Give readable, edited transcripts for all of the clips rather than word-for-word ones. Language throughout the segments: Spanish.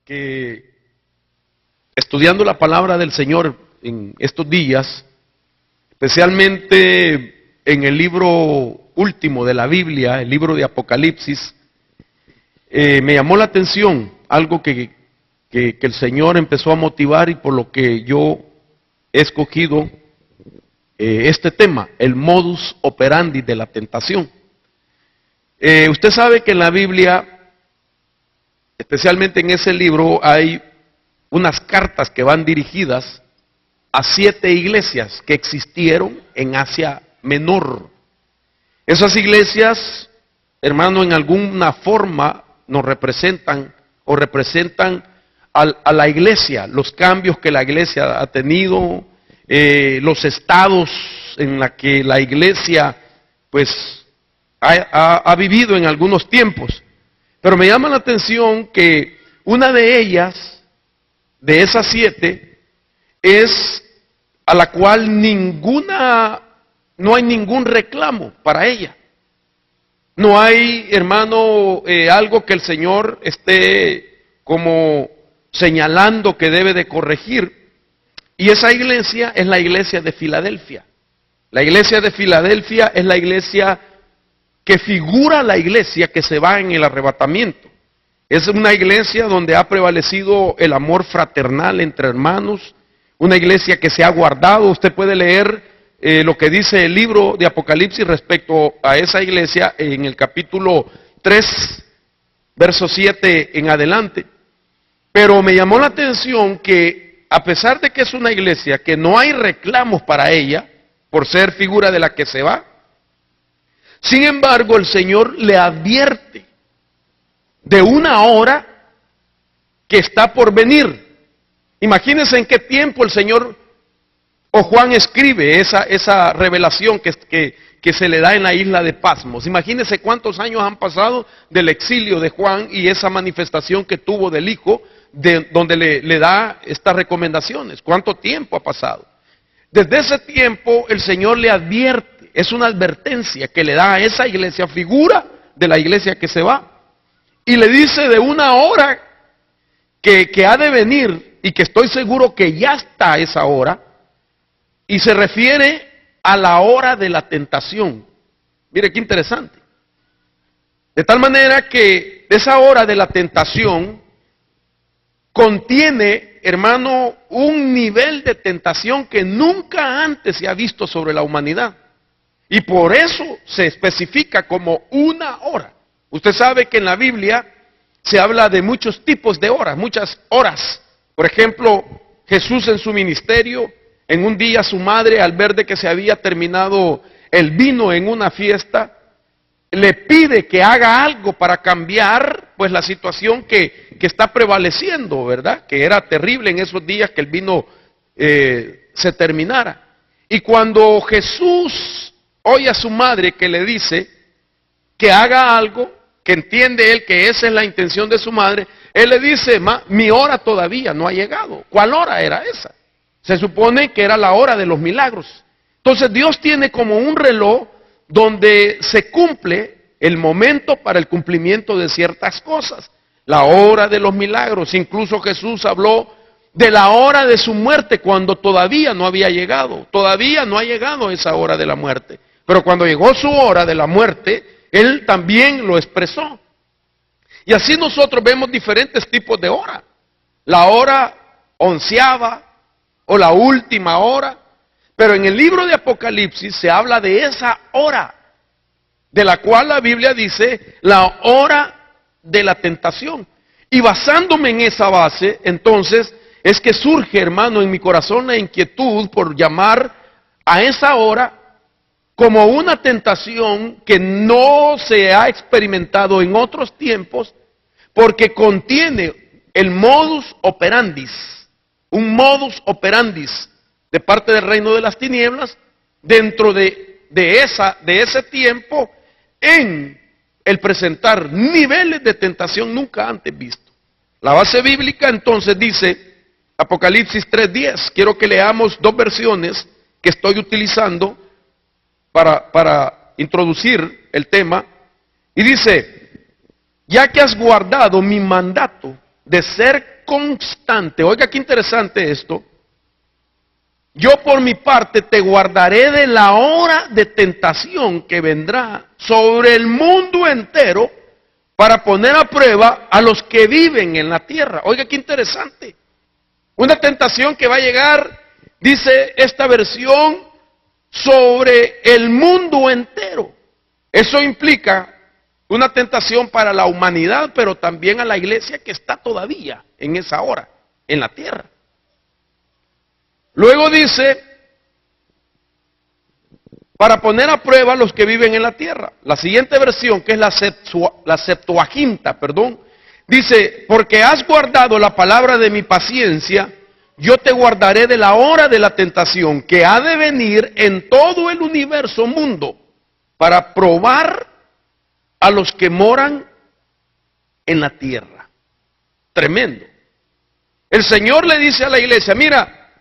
que estudiando la palabra del Señor en estos días, especialmente en el libro último de la Biblia, el libro de Apocalipsis, me llamó la atención algo que el Señor empezó a motivar y por lo que yo he escogido este tema, el modus operandi de la tentación. Usted sabe que en la Biblia, especialmente en ese libro, hay unas cartas que van dirigidas a 7 iglesias que existieron en Asia Menor. Esas iglesias, hermano, en alguna forma nos representan o representan a la iglesia, los cambios que la iglesia ha tenido, los estados en los que la iglesia pues ha vivido en algunos tiempos. Pero me llama la atención que una de ellas, de esas 7, es a la cual no hay ningún reclamo para ella. No hay, hermano, algo que el Señor esté como señalando que debe de corregir. Y esa iglesia es la iglesia de Filadelfia. La iglesia de Filadelfia es la iglesia que figura la iglesia que se va en el arrebatamiento. Es una iglesia donde ha prevalecido el amor fraternal entre hermanos, una iglesia que se ha guardado. Usted puede leer lo que dice el libro de Apocalipsis respecto a esa iglesia en el capítulo 3, verso 7 en adelante. Pero me llamó la atención que a pesar de que es una iglesia que no hay reclamos para ella, por ser figura de la que se va, sin embargo el Señor le advierte de una hora que está por venir. Imagínense en qué tiempo el Señor o Juan escribe esa revelación que se le da en la isla de Patmos. Imagínense cuántos años han pasado del exilio de Juan y esa manifestación que tuvo del Hijo, donde le da estas recomendaciones. ¿Cuánto tiempo ha pasado? Desde ese tiempo el Señor le advierte, es una advertencia que le da a esa iglesia, figura de la iglesia que se va, y le dice de una hora que ha de venir y que estoy seguro que ya está esa hora, y se refiere a la hora de la tentación. Mire qué interesante. De tal manera que esa hora de la tentación contiene, hermano, un nivel de tentación que nunca antes se ha visto sobre la humanidad. Y por eso se especifica como una hora. Usted sabe que en la Biblia se habla de muchos tipos de horas, muchas horas. Por ejemplo, Jesús en su ministerio, en un día su madre, al ver de que se había terminado el vino en una fiesta, le pide que haga algo para cambiar pues la situación que está prevaleciendo, ¿verdad? Que era terrible en esos días que el vino se terminara. Y cuando Jesús oye a su madre que le dice que haga algo, que entiende él que esa es la intención de su madre, él le dice, mi hora todavía no ha llegado. ¿Cuál hora era esa? Se supone que era la hora de los milagros. Entonces Dios tiene como un reloj donde se cumple el momento para el cumplimiento de ciertas cosas. La hora de los milagros. Incluso Jesús habló de la hora de su muerte cuando todavía no había llegado. Todavía no ha llegado esa hora de la muerte. Pero cuando llegó su hora de la muerte, Él también lo expresó. Y así nosotros vemos diferentes tipos de hora. La hora onceava o la última hora. Pero en el libro de Apocalipsis se habla de esa hora, de la cual la Biblia dice, la hora de la tentación. Y basándome en esa base, entonces, es que surge, hermano, en mi corazón la inquietud por llamar a esa hora como una tentación que no se ha experimentado en otros tiempos, porque contiene el modus operandis, un modus operandis de parte del reino de las tinieblas, dentro de ese tiempo, en el presentar niveles de tentación nunca antes visto. La base bíblica entonces dice, Apocalipsis 3:10, quiero que leamos 2 versiones que estoy utilizando para introducir el tema, y dice, ya que has guardado mi mandato de ser constante. Oiga qué interesante esto. Yo por mi parte te guardaré de la hora de tentación que vendrá sobre el mundo entero para poner a prueba a los que viven en la tierra. Oiga qué interesante. Una tentación que va a llegar, dice esta versión, sobre el mundo entero. Eso implica una tentación para la humanidad, pero también a la iglesia que está todavía en esa hora, en la tierra. Luego dice, para poner a prueba a los que viven en la tierra. La siguiente versión, que es la Septuaginta, dice, porque has guardado la palabra de mi paciencia, yo te guardaré de la hora de la tentación que ha de venir en todo el universo mundo para probar a los que moran en la tierra. Tremendo. El Señor le dice a la iglesia, mira,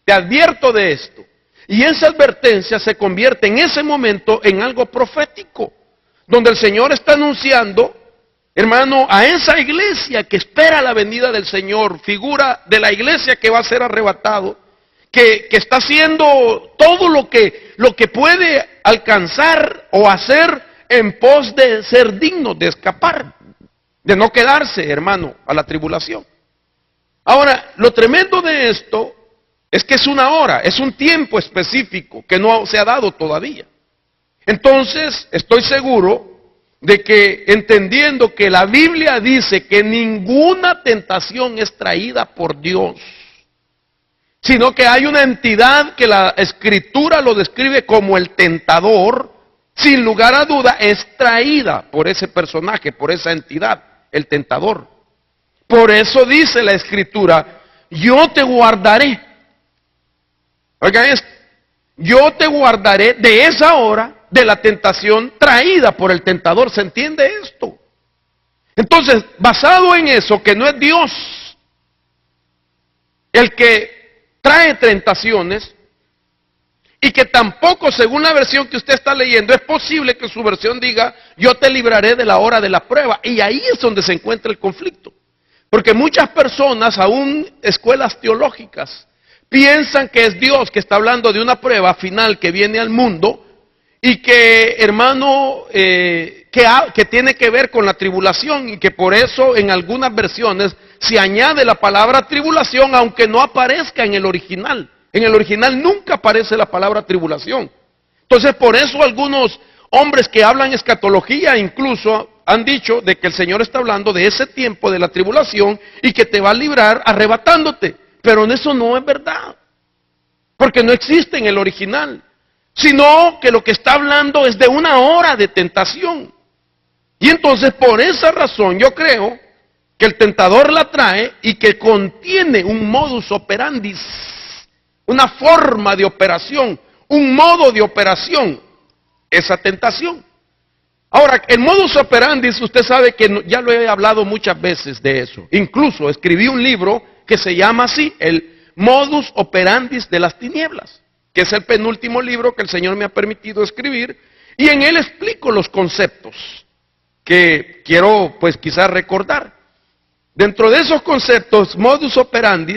te advierto de esto. Y esa advertencia se convierte en ese momento en algo profético, donde el Señor está anunciando, hermano, a esa iglesia que espera la venida del Señor, figura de la iglesia que va a ser arrebatado, que está haciendo todo lo que puede alcanzar o hacer en pos de ser digno, de escapar, de no quedarse, hermano, a la tribulación. Ahora, lo tremendo de esto es que es una hora, es un tiempo específico que no se ha dado todavía. Entonces, estoy seguro de que, entendiendo que la Biblia dice que ninguna tentación es traída por Dios, sino que hay una entidad que la Escritura lo describe como el tentador, sin lugar a duda es traída por ese personaje, por esa entidad, el tentador. Por eso dice la Escritura, yo te guardaré. Oigan esto, yo te guardaré de esa hora de la tentación traída por el tentador. ¿Se entiende esto? Entonces, basado en eso, que no es Dios el que trae tentaciones, y que tampoco, según la versión que usted está leyendo, es posible que su versión diga, yo te libraré de la hora de la prueba. Y ahí es donde se encuentra el conflicto. Porque muchas personas, aún escuelas teológicas, piensan que es Dios que está hablando de una prueba final que viene al mundo y que, hermano, que tiene que ver con la tribulación, y que por eso en algunas versiones se añade la palabra tribulación, aunque no aparezca en el original. En el original nunca aparece la palabra tribulación. Entonces, por eso algunos hombres que hablan escatología incluso han dicho de que el Señor está hablando de ese tiempo de la tribulación y que te va a librar arrebatándote. Pero eso no es verdad, porque no existe en el original, sino que lo que está hablando es de una hora de tentación. Y entonces, por esa razón, yo creo que el tentador la trae y que contiene un modus operandi, una forma de operación, un modo de operación, esa tentación. Ahora, el modus operandi, usted sabe que ya lo he hablado muchas veces de eso. Incluso escribí un libro que se llama así, el modus operandi de las tinieblas, que es el penúltimo libro que el Señor me ha permitido escribir, y en él explico los conceptos que quiero, pues, quizás recordar. Dentro de esos conceptos, modus operandi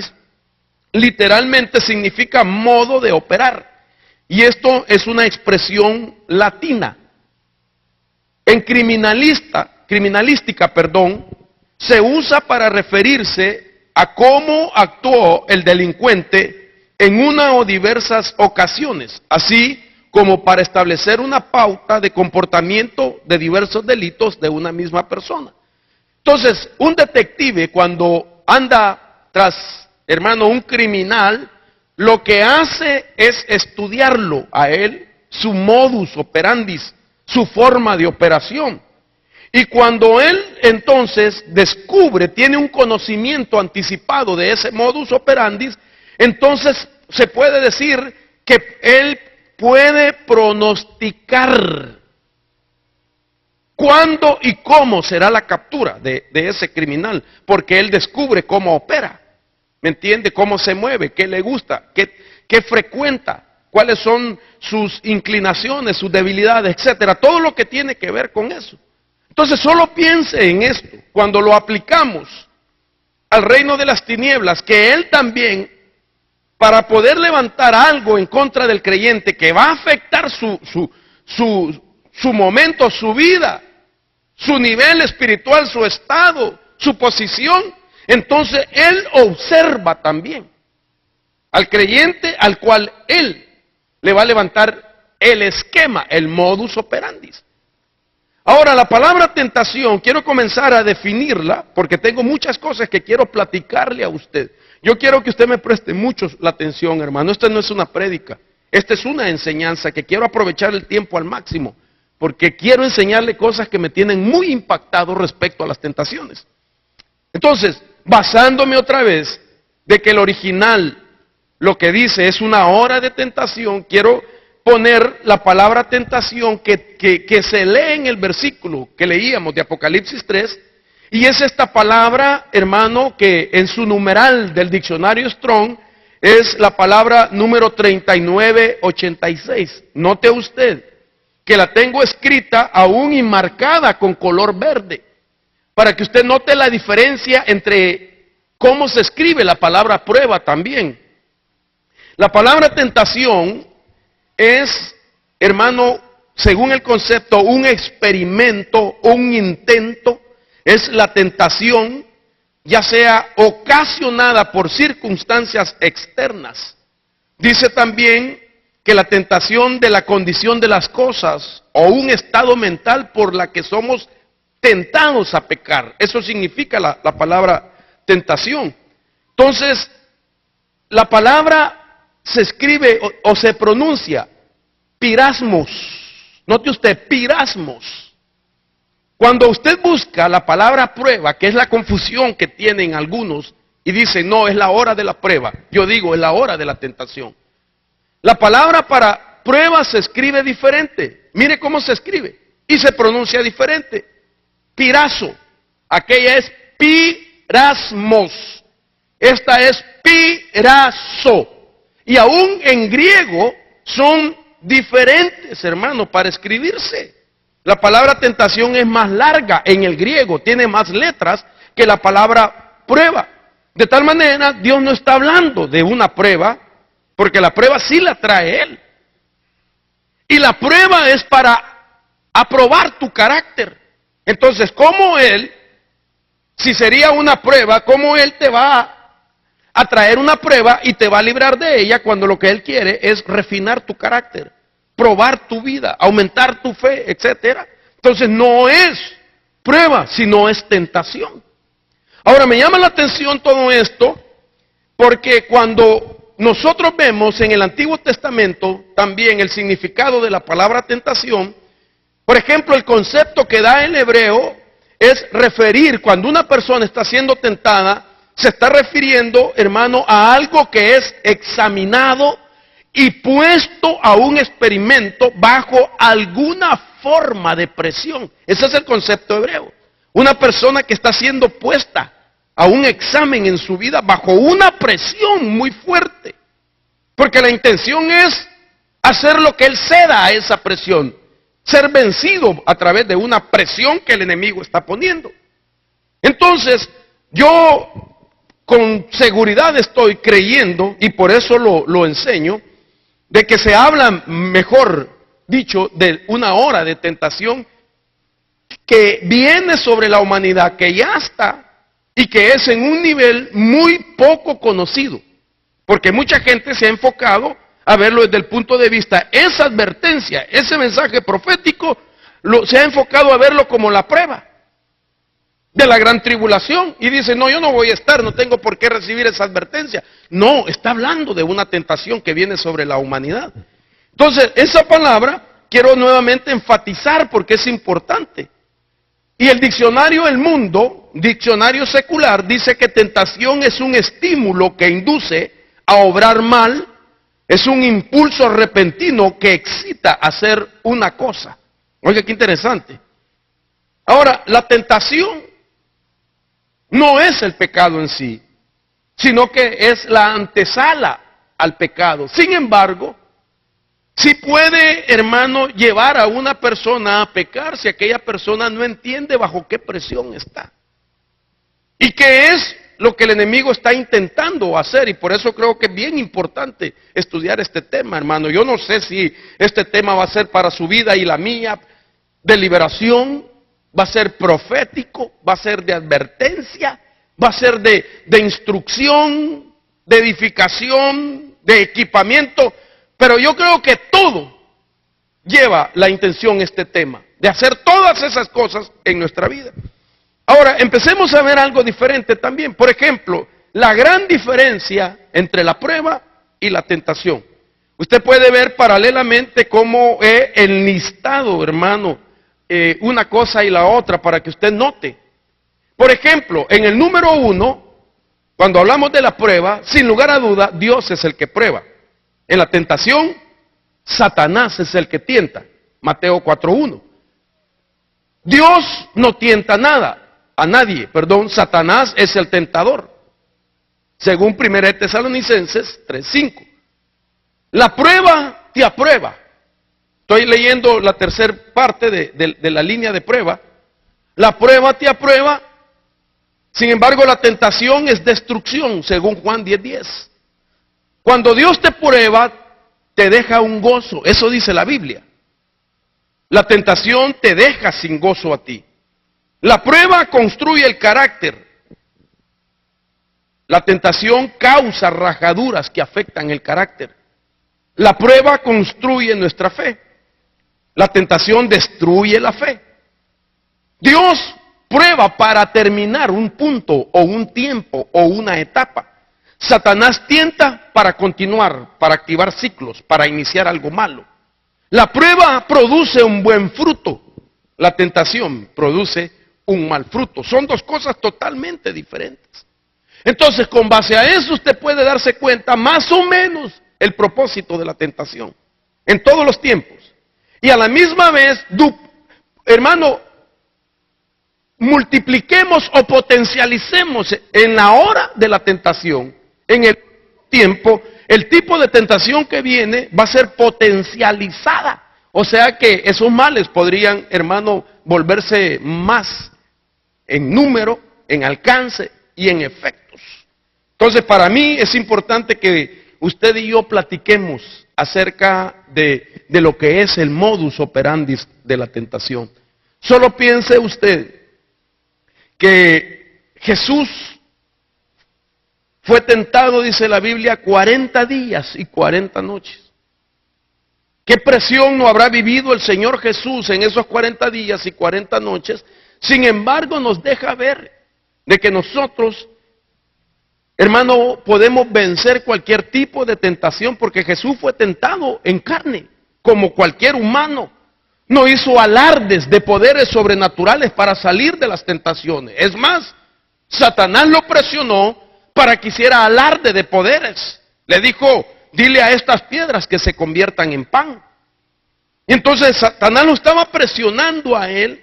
literalmente significa modo de operar, y esto es una expresión latina. En criminalística, se usa para referirse a cómo actuó el delincuente en una o diversas ocasiones, así como para establecer una pauta de comportamiento de diversos delitos de una misma persona. Entonces, un detective cuando anda tras, hermano, un criminal, lo que hace es estudiarlo a él, su modus operandi, su forma de operación. Y cuando él entonces descubre, tiene un conocimiento anticipado de ese modus operandi, entonces se puede decir que él puede pronosticar cuándo y cómo será la captura de ese criminal, porque él descubre cómo opera, ¿me entiende? Cómo se mueve, qué le gusta, qué frecuenta, cuáles son sus inclinaciones, sus debilidades, etcétera, todo lo que tiene que ver con eso. Entonces solo piense en esto, cuando lo aplicamos al reino de las tinieblas, que él también, para poder levantar algo en contra del creyente que va a afectar su momento, su vida, su nivel espiritual, su estado, su posición, entonces él observa también al creyente al cual él le va a levantar el esquema, el modus operandi. Ahora, la palabra tentación, quiero comenzar a definirla, porque tengo muchas cosas que quiero platicarle a usted. Yo quiero que usted me preste mucho la atención, hermano. Esta no es una prédica, esta es una enseñanza que quiero aprovechar el tiempo al máximo, porque quiero enseñarle cosas que me tienen muy impactado respecto a las tentaciones. Entonces, basándome otra vez de que el original, lo que dice es una hora de tentación, quiero poner la palabra tentación que se lee en el versículo que leíamos de Apocalipsis 3, y es esta palabra, hermano, que en su numeral del diccionario Strong es la palabra número 3986. Note usted que la tengo escrita aún y marcada con color verde, para que usted note la diferencia entre cómo se escribe la palabra prueba también. La palabra tentación es, hermano, según el concepto, un experimento, un intento, es la tentación, ya sea ocasionada por circunstancias externas. Dice también que la tentación de la condición de las cosas, o un estado mental por la que somos tentados a pecar. Eso significa la palabra tentación. Entonces, la palabra se escribe o se pronuncia pirasmos. Note usted, pirasmos. Cuando usted busca la palabra prueba, que es la confusión que tienen algunos, y dicen, no, es la hora de la prueba. Yo digo, es la hora de la tentación. La palabra para prueba se escribe diferente. Mire cómo se escribe. Y se pronuncia diferente. Pirazo. Aquella es pirasmos. Esta es pirazo. Y aún en griego son diferentes, hermano, para escribirse. La palabra tentación es más larga en el griego, tiene más letras que la palabra prueba. De tal manera, Dios no está hablando de una prueba, porque la prueba sí la trae Él. Y la prueba es para aprobar tu carácter. Entonces, ¿cómo Él, si sería una prueba, cómo Él te va a traer una prueba y te va a librar de ella cuando lo que Él quiere es refinar tu carácter, probar tu vida, aumentar tu fe, etcétera? Entonces no es prueba, sino es tentación. Ahora me llama la atención todo esto, porque cuando nosotros vemos en el Antiguo Testamento también el significado de la palabra tentación, por ejemplo, el concepto que da el hebreo es referir, cuando una persona está siendo tentada, se está refiriendo, hermano, a algo que es examinado y puesto a un experimento bajo alguna forma de presión. Ese es el concepto hebreo. Una persona que está siendo puesta a un examen en su vida bajo una presión muy fuerte. Porque la intención es hacer lo que él ceda a esa presión. Ser vencido a través de una presión que el enemigo está poniendo. Entonces, yo con seguridad estoy creyendo, y por eso lo enseño, de que se habla, mejor dicho, de una hora de tentación que viene sobre la humanidad, que ya está, y que es en un nivel muy poco conocido. Porque mucha gente se ha enfocado a verlo desde el punto de vista, esa advertencia, ese mensaje profético, se ha enfocado a verlo como la prueba de la gran tribulación, y dice, no, yo no voy a estar, no tengo por qué recibir esa advertencia. No, está hablando de una tentación que viene sobre la humanidad. Entonces, esa palabra quiero nuevamente enfatizar porque es importante. Y el diccionario El Mundo, diccionario secular, dice que tentación es un estímulo que induce a obrar mal, es un impulso repentino que excita a hacer una cosa. Oiga, qué interesante. Ahora, la tentación no es el pecado en sí, sino que es la antesala al pecado. Sin embargo, sí puede, hermano, llevar a una persona a pecar si aquella persona no entiende bajo qué presión está. Y que es lo que el enemigo está intentando hacer, y por eso creo que es bien importante estudiar este tema, hermano. Yo no sé si este tema va a ser para su vida y la mía de liberación, va a ser profético, va a ser de advertencia, va a ser de instrucción, de edificación, de equipamiento, pero yo creo que todo lleva la intención este tema, de hacer todas esas cosas en nuestra vida. Ahora, empecemos a ver algo diferente también. Por ejemplo, la gran diferencia entre la prueba y la tentación. Usted puede ver paralelamente cómo he enlistado, hermano, una cosa y la otra para que usted note. Por ejemplo, en el número 1, cuando hablamos de la prueba, sin lugar a duda, Dios es el que prueba. En la tentación, Satanás es el que tienta. Mateo 4:1. Dios no tienta a nadie, Satanás es el tentador. Según 1 Tesalonicenses 3:5. La prueba te aprueba. Estoy leyendo la tercera parte de la línea de prueba. La prueba te aprueba. Sin embargo, la tentación es destrucción, según Juan 10:10. Cuando Dios te prueba, te deja un gozo. Eso dice la Biblia. La tentación te deja sin gozo a ti. La prueba construye el carácter. La tentación causa rajaduras que afectan el carácter. La prueba construye nuestra fe. La tentación destruye la fe. Dios prueba para terminar un punto o un tiempo o una etapa. Satanás tienta para continuar, para activar ciclos, para iniciar algo malo. La prueba produce un buen fruto. La tentación produce un mal fruto. Son dos cosas totalmente diferentes. Entonces, con base a eso, usted puede darse cuenta más o menos el propósito de la tentación en todos los tiempos. Y a la misma vez, hermano, multipliquemos o potencialicemos en la hora de la tentación, en el tiempo, el tipo de tentación que viene va a ser potencializada. O sea que esos males podrían, hermano, volverse más en número, en alcance y en efectos. Entonces, para mí es importante que usted y yo platiquemos acerca de lo que es el modus operandi de la tentación. Solo piense usted que Jesús fue tentado, dice la Biblia, 40 días y 40 noches. ¿Qué presión no habrá vivido el Señor Jesús en esos 40 días y 40 noches? Sin embargo, nos deja ver de que nosotros, hermano, podemos vencer cualquier tipo de tentación, porque Jesús fue tentado en carne, como cualquier humano. No hizo alardes de poderes sobrenaturales para salir de las tentaciones. Es más, Satanás lo presionó para que hiciera alarde de poderes. Le dijo, dile a estas piedras que se conviertan en pan. Y entonces Satanás lo estaba presionando a él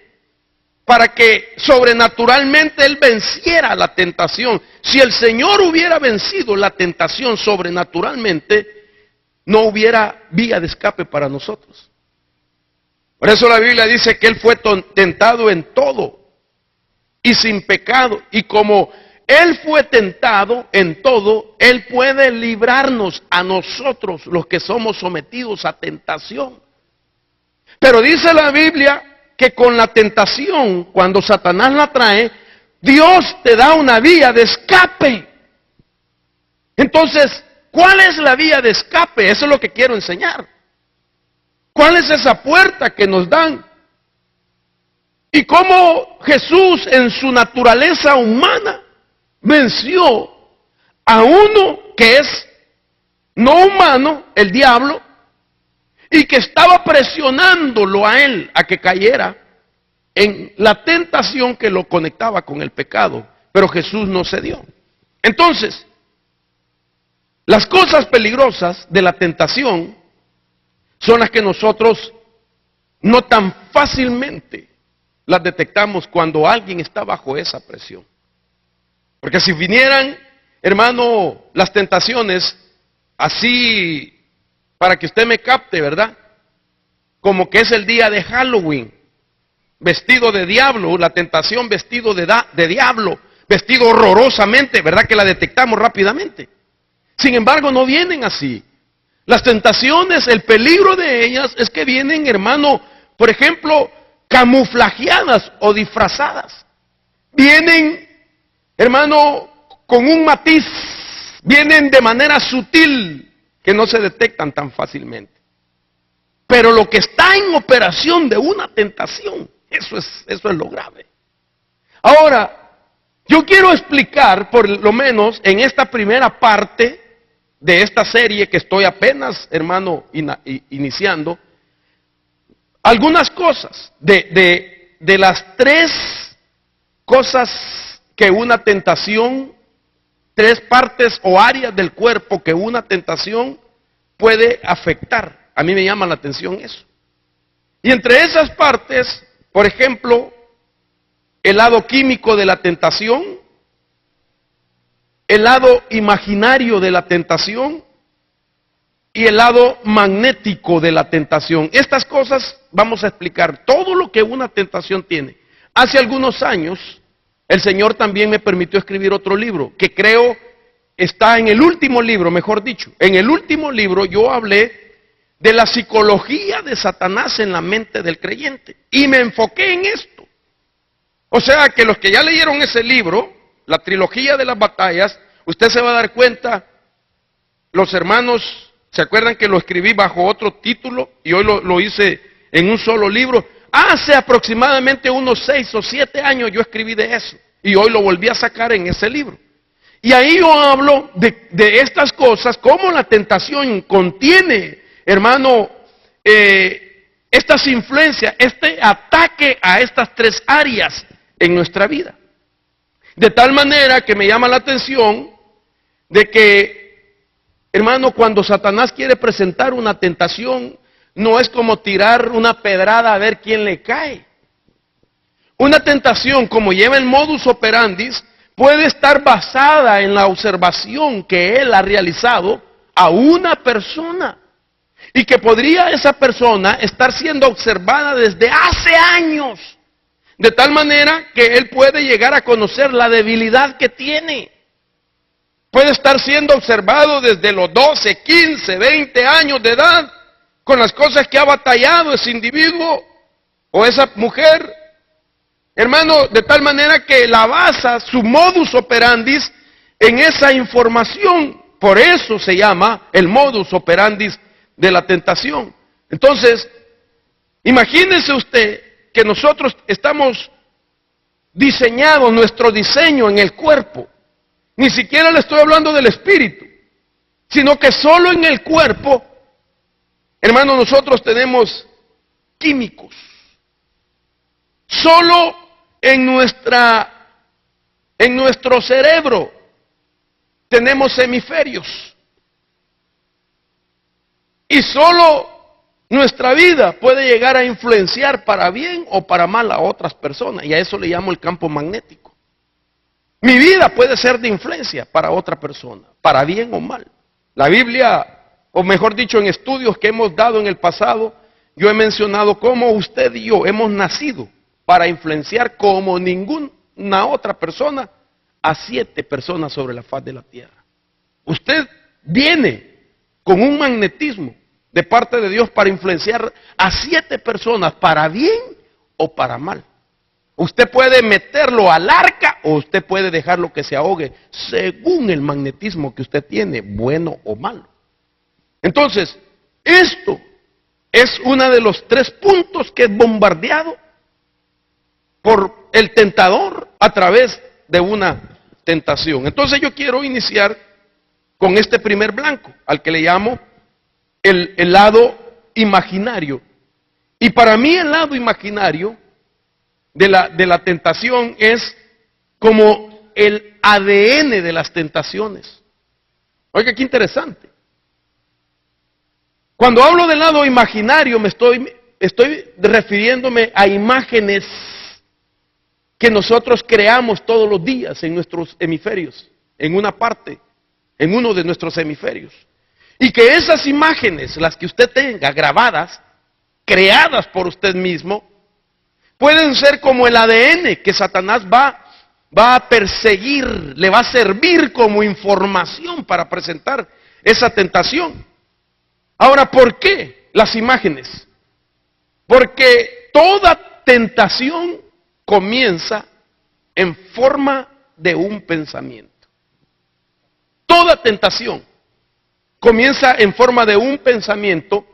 para que sobrenaturalmente él venciera la tentación. Si el Señor hubiera vencido la tentación sobrenaturalmente, no hubiera vía de escape para nosotros. Por eso la Biblia dice que él fue tentado en todo y sin pecado. Y como él fue tentado en todo, él puede librarnos a nosotros, los que somos sometidos a tentación. Pero dice la Biblia que con la tentación, cuando Satanás la trae, Dios te da una vía de escape. Entonces, ¿cuál es la vía de escape? Eso es lo que quiero enseñar. ¿Cuál es esa puerta que nos dan? Y cómo Jesús en su naturaleza humana venció a uno que es no humano, el diablo, y que estaba presionándolo a él a que cayera en la tentación que lo conectaba con el pecado. Pero Jesús no cedió. Entonces, las cosas peligrosas de la tentación son las que nosotros no tan fácilmente las detectamos cuando alguien está bajo esa presión. Porque si vinieran, hermano, las tentaciones así, para que usted me capte, ¿verdad? Como que es el día de Halloween, vestido de diablo, la tentación vestido de diablo, vestido horrorosamente, ¿verdad que la detectamos rápidamente? Sin embargo, no vienen así. Las tentaciones, el peligro de ellas es que vienen, hermano, por ejemplo, camuflajeadas o disfrazadas. Vienen, hermano, con un matiz, vienen de manera sutil, que no se detectan tan fácilmente. Pero lo que está en operación de una tentación, eso es lo grave. Ahora, yo quiero explicar, por lo menos en esta primera parte de esta serie que estoy apenas, hermano, iniciando, algunas cosas de las tres cosas que una tentación, tres partes o áreas del cuerpo que una tentación puede afectar. A mí me llama la atención eso. Y entre esas partes, por ejemplo, el lado químico de la tentación, el lado imaginario de la tentación y el lado magnético de la tentación. Estas cosas vamos a explicar todo lo que una tentación tiene. Hace algunos años, el Señor también me permitió escribir otro libro, que creo está en el último libro, mejor dicho. En el último libro yo hablé de la psicología de Satanás en la mente del creyente. Y me enfoqué en esto. O sea que los que ya leyeron ese libro, la trilogía de las batallas, usted se va a dar cuenta, los hermanos, ¿se acuerdan que lo escribí bajo otro título? Y hoy lo hice en un solo libro. Hace aproximadamente unos 6 o 7 años yo escribí de eso. Y hoy lo volví a sacar en ese libro. Y ahí yo hablo de estas cosas, cómo la tentación contiene, hermano, estas influencias, este ataque a estas tres áreas en nuestra vida. De tal manera que me llama la atención de que, hermano, cuando Satanás quiere presentar una tentación, no es como tirar una pedrada a ver quién le cae. Una tentación, como lleva el modus operandi, puede estar basada en la observación que él ha realizado a una persona. Y que podría esa persona estar siendo observada desde hace años. De tal manera que él puede llegar a conocer la debilidad que tiene. Puede estar siendo observado desde los 12, 15, 20 años de edad, con las cosas que ha batallado ese individuo o esa mujer. Hermano, de tal manera que la basa su modus operandi en esa información. Por eso se llama el modus operandi de la tentación. Entonces, imagínese usted que nosotros estamos diseñados, nuestro diseño en el cuerpo. Ni siquiera le estoy hablando del espíritu, sino que solo en el cuerpo, hermano, nosotros tenemos químicos. Solo en nuestro cerebro tenemos hemisferios. Y solo nuestra vida puede llegar a influenciar para bien o para mal a otras personas. Y a eso le llamo el campo magnético. Mi vida puede ser de influencia para otra persona, para bien o mal. La Biblia, o mejor dicho, en estudios que hemos dado en el pasado, yo he mencionado cómo usted y yo hemos nacido para influenciar como ninguna otra persona a 7 personas sobre la faz de la tierra. Usted viene con un magnetismo de parte de Dios para influenciar a 7 personas, para bien o para mal. Usted puede meterlo al arca o usted puede dejarlo que se ahogue, según el magnetismo que usted tiene, bueno o malo. Entonces, esto es uno de los 3 puntos que es bombardeado por el tentador a través de una tentación. Entonces yo quiero iniciar con este primer blanco, al que le llamo el lado imaginario. Y para mí el lado imaginario de la tentación es como el ADN de las tentaciones. Oiga, qué interesante. Cuando hablo del lado imaginario me estoy refiriéndome a imágenes que nosotros creamos todos los días en nuestros hemisferios, en una parte, en uno de nuestros hemisferios. Y que esas imágenes, las que usted tenga grabadas, creadas por usted mismo, pueden ser como el ADN que Satanás va va a perseguir, le va a servir como información para presentar esa tentación. Ahora, ¿por qué las imágenes? Porque toda tentación comienza en forma de un pensamiento. Toda tentación comienza en forma de un pensamiento,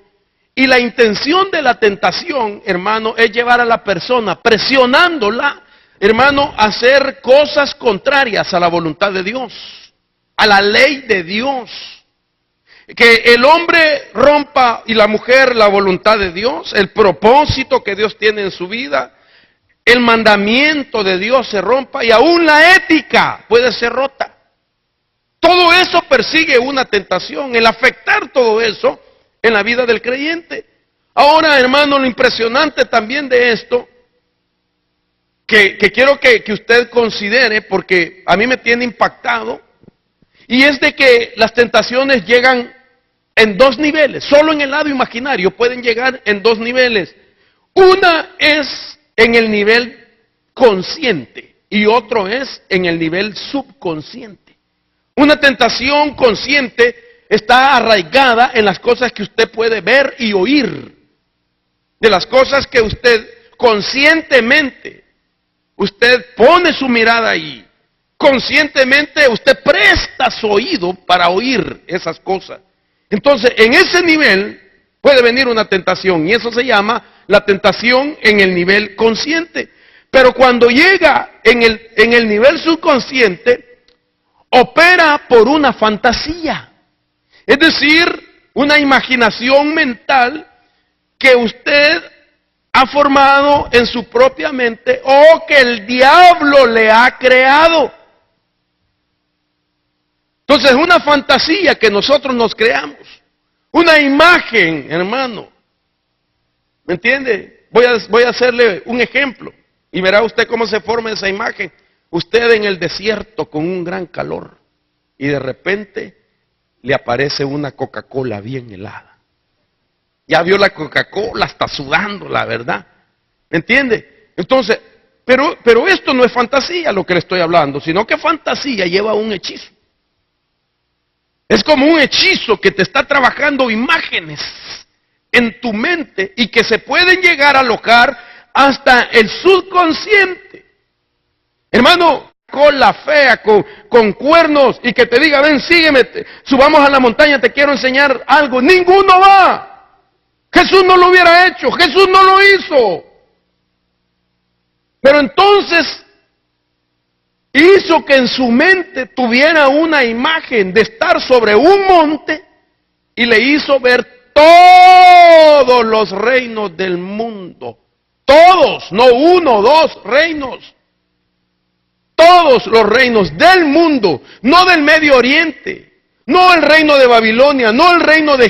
y la intención de la tentación, hermano, es llevar a la persona, presionándola, hermano, a hacer cosas contrarias a la voluntad de Dios, a la ley de Dios. Que el hombre rompa y la mujer la voluntad de Dios, el propósito que Dios tiene en su vida, el mandamiento de Dios se rompa, y aún la ética puede ser rota. Todo eso persigue una tentación, el afectar todo eso en la vida del creyente. Ahora, hermano, lo impresionante también de esto, que quiero que usted considere, porque a mí me tiene impactado, y es de que las tentaciones llegan en dos niveles. Solo en el lado imaginario pueden llegar en dos niveles. Una es en el nivel consciente y otro es en el nivel subconsciente. Una tentación consciente está arraigada en las cosas que usted puede ver y oír, de las cosas que usted conscientemente, usted pone su mirada ahí, conscientemente usted presta su oído para oír esas cosas. Entonces, en ese nivel puede venir una tentación, y eso se llama la tentación en el nivel consciente. Pero cuando llega en el nivel subconsciente, opera por una fantasía. Es decir, una imaginación mental que usted ha formado en su propia mente o que el diablo le ha creado. Entonces, una fantasía que nosotros nos creamos, una imagen, hermano. ¿Me entiende? Voy a hacerle un ejemplo y verá usted cómo se forma esa imagen. Usted en el desierto con un gran calor y de repente le aparece una Coca-Cola bien helada. Ya vio la Coca-Cola, está sudando, la verdad. ¿Me entiende? Entonces, pero esto no es fantasía lo que le estoy hablando, sino que fantasía lleva un hechizo. Es como un hechizo que te está trabajando imágenes en tu mente y que se pueden llegar a alojar hasta el subconsciente. Hermano, con la fea, con cuernos, y que te diga, ven, sígueme, subamos a la montaña, te quiero enseñar algo. Ninguno va. Jesús no lo hubiera hecho, Jesús no lo hizo. Pero entonces hizo que en su mente tuviera una imagen de estar sobre un monte y le hizo ver todos los reinos del mundo. Todos, no uno, dos reinos. Todos los reinos del mundo, no del Medio Oriente, no el reino de Babilonia, no el reino de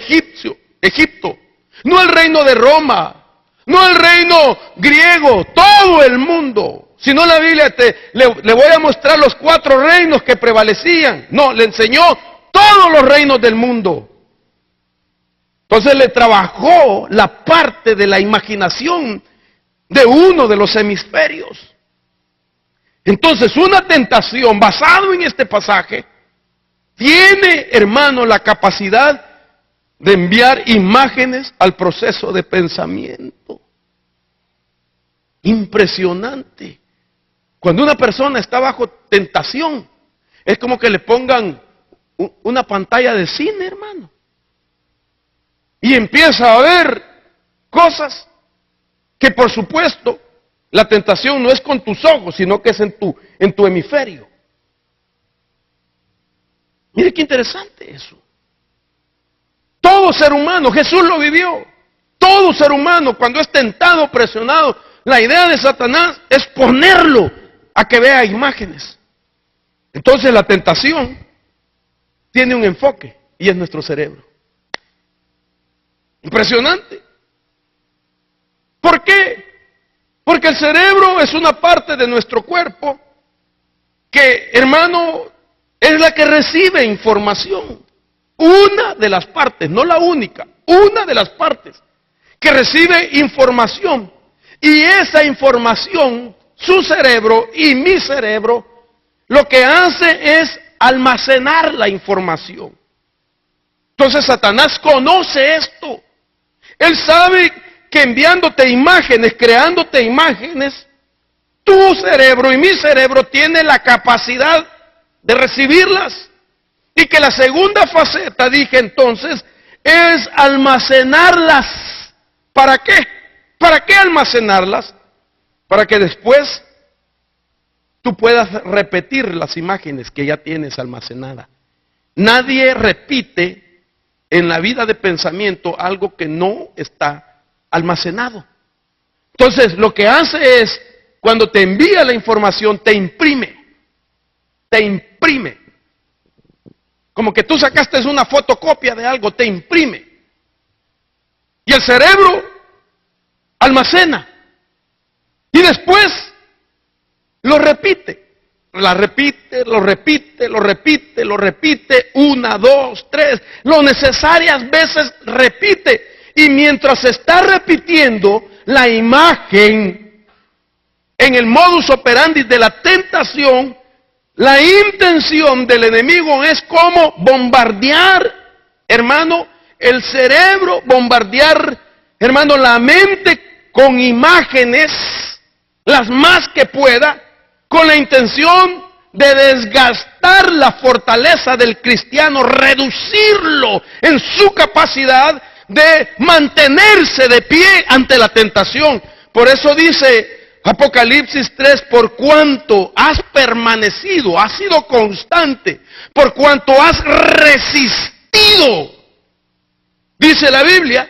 Egipto, no el reino de Roma, no el reino griego, todo el mundo. Si no, la Biblia le voy a mostrar los 4 reinos que prevalecían. No, le enseñó todos los reinos del mundo. Entonces le trabajó la parte de la imaginación de uno de los hemisferios. Entonces, una tentación basado en este pasaje tiene, hermano, la capacidad de enviar imágenes al proceso de pensamiento. Impresionante. Cuando una persona está bajo tentación, es como que le pongan una pantalla de cine, hermano. Y empieza a ver cosas que, por supuesto, la tentación no es con tus ojos, sino que es en tu hemisferio. Mire qué interesante eso. Todo ser humano, Jesús lo vivió. Todo ser humano, cuando es tentado, presionado, la idea de Satanás es ponerlo a que vea imágenes. Entonces la tentación tiene un enfoque y es nuestro cerebro. Impresionante. ¿Por qué? Porque el cerebro es una parte de nuestro cuerpo que, hermano, es la que recibe información. Una de las partes, no la única, una de las partes que recibe información. Y esa información, su cerebro y mi cerebro, lo que hace es almacenar la información. Entonces Satanás conoce esto. Él sabe que enviándote imágenes, creándote imágenes, tu cerebro y mi cerebro tiene la capacidad de recibirlas. Y que la segunda faceta, dije entonces, es almacenarlas. ¿Para qué? ¿Para qué almacenarlas? Para que después tú puedas repetir las imágenes que ya tienes almacenadas. Nadie repite en la vida de pensamiento algo que no está almacenado. Entonces, lo que hace es, cuando te envía la información, te imprime. Te imprime. Como que tú sacaste una fotocopia de algo, te imprime. Y el cerebro almacena. Y después lo repite. La repite, lo repite, lo repite, lo repite. 1, 2, 3. Lo necesarias veces repite. Y mientras se está repitiendo la imagen en el modus operandi de la tentación, la intención del enemigo es como bombardear, hermano, el cerebro, bombardear, hermano, la mente con imágenes, las más que pueda, con la intención de desgastar la fortaleza del cristiano, reducirlo en su capacidad de mantenerse de pie ante la tentación. Por eso dice Apocalipsis 3, por cuanto has permanecido, has sido constante, por cuanto has resistido, dice la Biblia,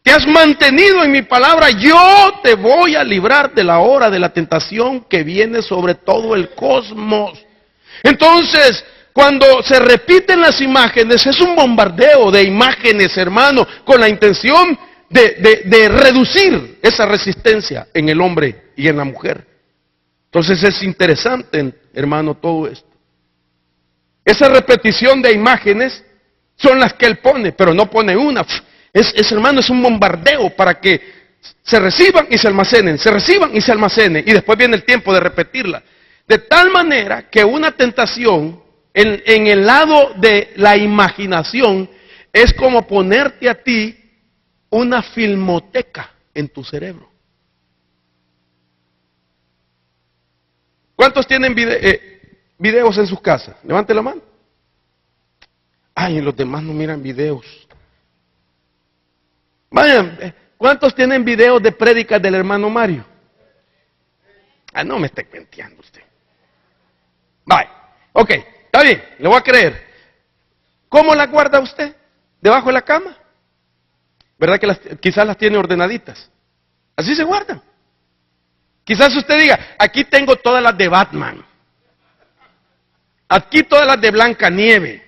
te has mantenido en mi palabra, yo te voy a librar de la hora de la tentación que viene sobre todo el cosmos. Entonces, cuando se repiten las imágenes, es un bombardeo de imágenes, hermano, con la intención de reducir esa resistencia en el hombre y en la mujer. Entonces es interesante, hermano, todo esto. Esa repetición de imágenes son las que él pone, pero no pone una. Hermano, es un bombardeo para que se reciban y se almacenen, se reciban y se almacenen, y después viene el tiempo de repetirla. De tal manera que una tentación en el lado de la imaginación es como ponerte a ti una filmoteca en tu cerebro. ¿Cuántos tienen videos en sus casas? Levante la mano. Ay, los demás no miran videos. Vayan, ¿cuántos tienen videos de prédicas del hermano Mario? Ah, no me esté cuenteando usted. Vaya, ok, está bien, le voy a creer. ¿Cómo las guarda usted? ¿Debajo de la cama? ¿Verdad que quizás las tiene ordenaditas? Así se guardan. Quizás usted diga, aquí tengo todas las de Batman. Aquí todas las de Blancanieves.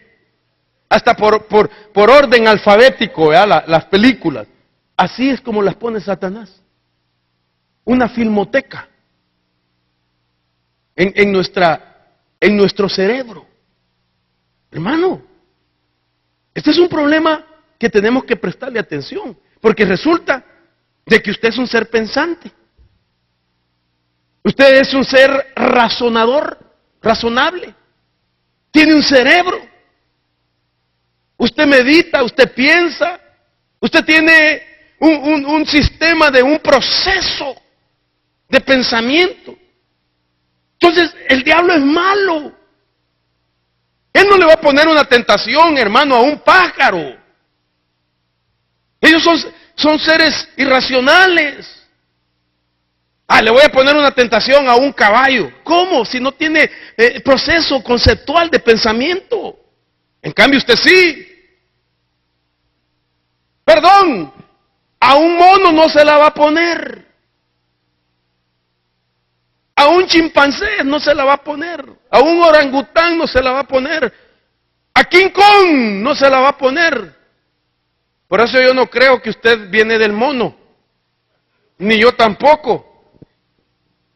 Hasta por orden alfabético, las películas. Así es como las pone Satanás. Una filmoteca. En nuestro cerebro. Hermano, este es un problema que tenemos que prestarle atención, porque resulta de que usted es un ser pensante. Usted es un ser razonador, razonable. Tiene un cerebro. Usted medita, usted piensa, usted tiene un sistema de un proceso de pensamiento. Entonces, el diablo es malo. Él no le va a poner una tentación, hermano, a un pájaro. Ellos son seres irracionales. Ah, le voy a poner una tentación a un caballo. ¿Cómo? Si no tiene proceso conceptual de pensamiento. En cambio usted sí. Perdón, a un mono no se la va a poner. A un chimpancé no se la va a poner. A un orangután no se la va a poner. A King Kong no se la va a poner. Por eso yo no creo que usted viene del mono. Ni yo tampoco.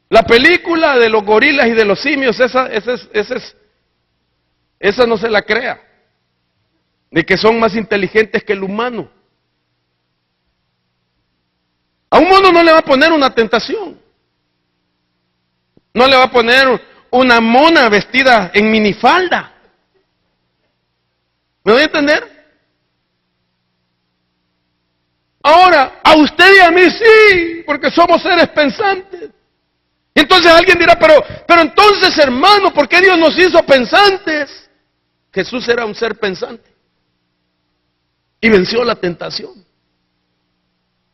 La película de los gorilas y de los simios, esa no se la crea. De que son más inteligentes que el humano. A un mono no le va a poner una tentación. No le va a poner una mona vestida en minifalda. ¿Me voy a entender? Ahora, a usted y a mí sí, porque somos seres pensantes. Y entonces alguien dirá, pero entonces, hermano, ¿por qué Dios nos hizo pensantes? Jesús era un ser pensante y venció la tentación.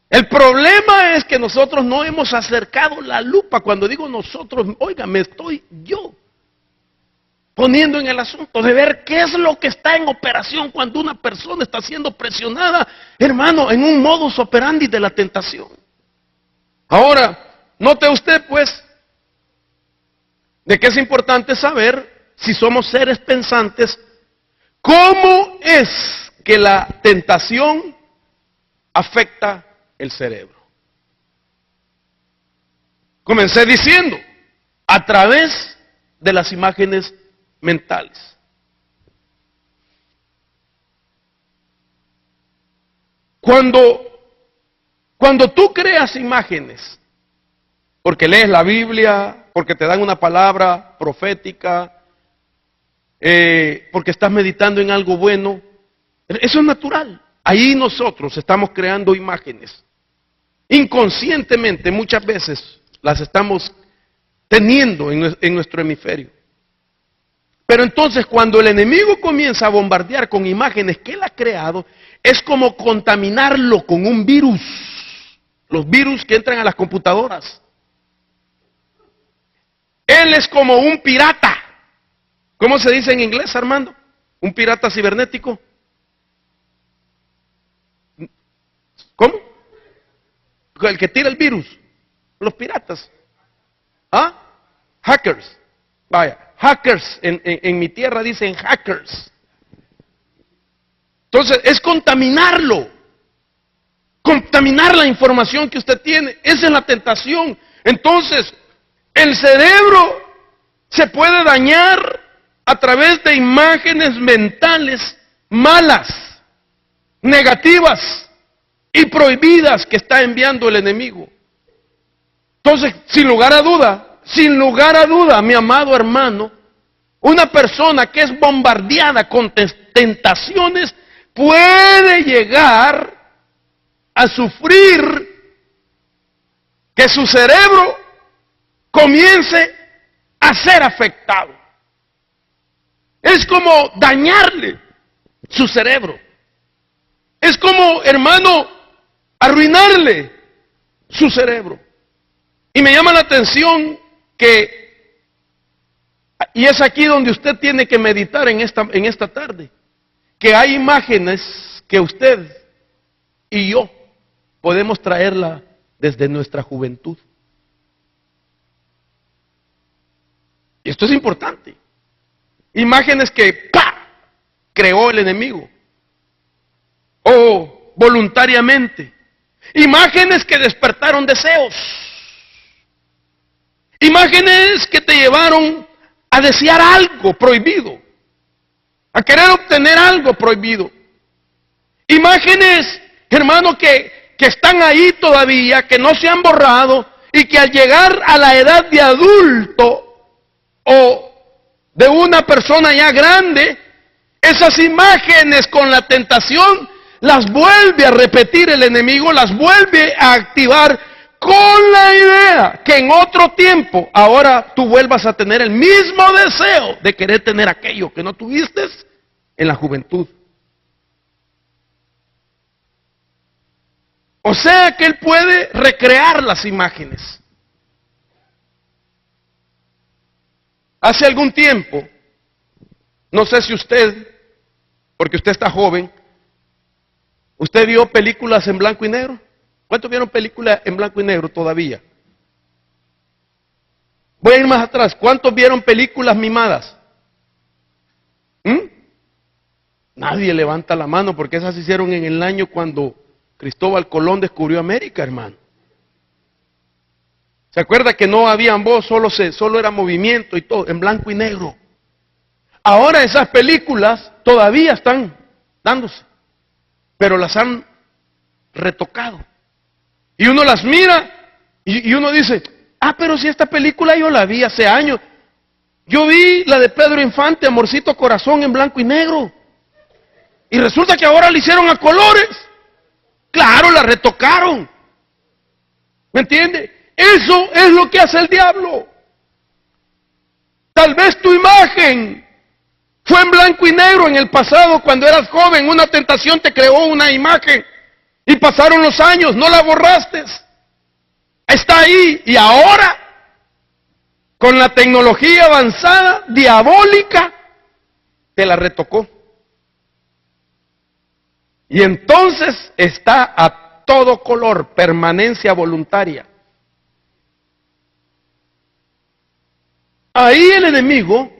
El problema es que nosotros no hemos acercado la lupa. Cuando digo nosotros, oiga, me estoy yo poniendo en el asunto de ver qué es lo que está en operación cuando una persona está siendo presionada, hermano, en un modus operandi de la tentación. Ahora, note usted pues, de que es importante saber, si somos seres pensantes, cómo es que la tentación afecta el cerebro. Comencé diciendo, a través de las imágenes mentales. Cuando tú creas imágenes, porque lees la Biblia, porque te dan una palabra profética, porque estás meditando en algo bueno, eso es natural. Ahí nosotros estamos creando imágenes. Inconscientemente muchas veces las estamos teniendo en nuestro hemisferio. Pero entonces cuando el enemigo comienza a bombardear con imágenes que él ha creado, es como contaminarlo con un virus. Los virus que entran a las computadoras. Él es como un pirata. ¿Cómo se dice en inglés, Armando? Un pirata cibernético. ¿Cómo? El que tira el virus. Los piratas. ¿Ah? Hackers. Vaya, hackers. En mi tierra dicen hackers. Entonces, es contaminarlo. Contaminar la información que usted tiene. Esa es la tentación. Entonces, el cerebro se puede dañar a través de imágenes mentales malas, negativas y prohibidas que está enviando el enemigo. Entonces, sin lugar a duda, mi amado hermano, una persona que es bombardeada con tentaciones puede llegar a sufrir que su cerebro comience a ser afectado. Es como dañarle su cerebro. Es como, hermano, arruinarle su cerebro. Y me llama la atención que, y es aquí donde usted tiene que meditar en esta tarde, que hay imágenes que usted y yo podemos traerla desde nuestra juventud. Y esto es importante. Imágenes que creó el enemigo. O voluntariamente. Imágenes que despertaron deseos. Imágenes que te llevaron a desear algo prohibido. A querer obtener algo prohibido. Imágenes, hermano, que están ahí todavía, que no se han borrado y que al llegar a la edad de adulto o de una persona ya grande, esas imágenes con la tentación las vuelve a repetir el enemigo, las vuelve a activar con la idea que en otro tiempo ahora tú vuelvas a tener el mismo deseo de querer tener aquello que no tuviste en la juventud. O sea que él puede recrear las imágenes. Hace algún tiempo, no sé si usted, porque usted está joven, ¿usted vio películas en blanco y negro? ¿Cuántos vieron películas en blanco y negro todavía? Voy a ir más atrás. ¿Cuántos vieron películas mimadas? Nadie levanta la mano porque esas se hicieron en el año cuando Cristóbal Colón descubrió América, hermano. ¿Se acuerda que no había voz, solo era movimiento y todo, en blanco y negro? Ahora esas películas todavía están dándose, pero las han retocado. Y uno las mira y uno dice, pero si esta película yo la vi hace años. Yo vi la de Pedro Infante, Amorcito Corazón, en blanco y negro. Y resulta que ahora la hicieron a colores. Claro, la retocaron. ¿Me entiende? Eso es lo que hace el diablo. Tal vez tu imagen fue en blanco y negro en el pasado, cuando eras joven. Una tentación te creó una imagen. Y pasaron los años, no la borraste. Está ahí. Y ahora, con la tecnología avanzada, diabólica, te la retocó. Y entonces está a todo color, permanencia voluntaria. Ahí el enemigo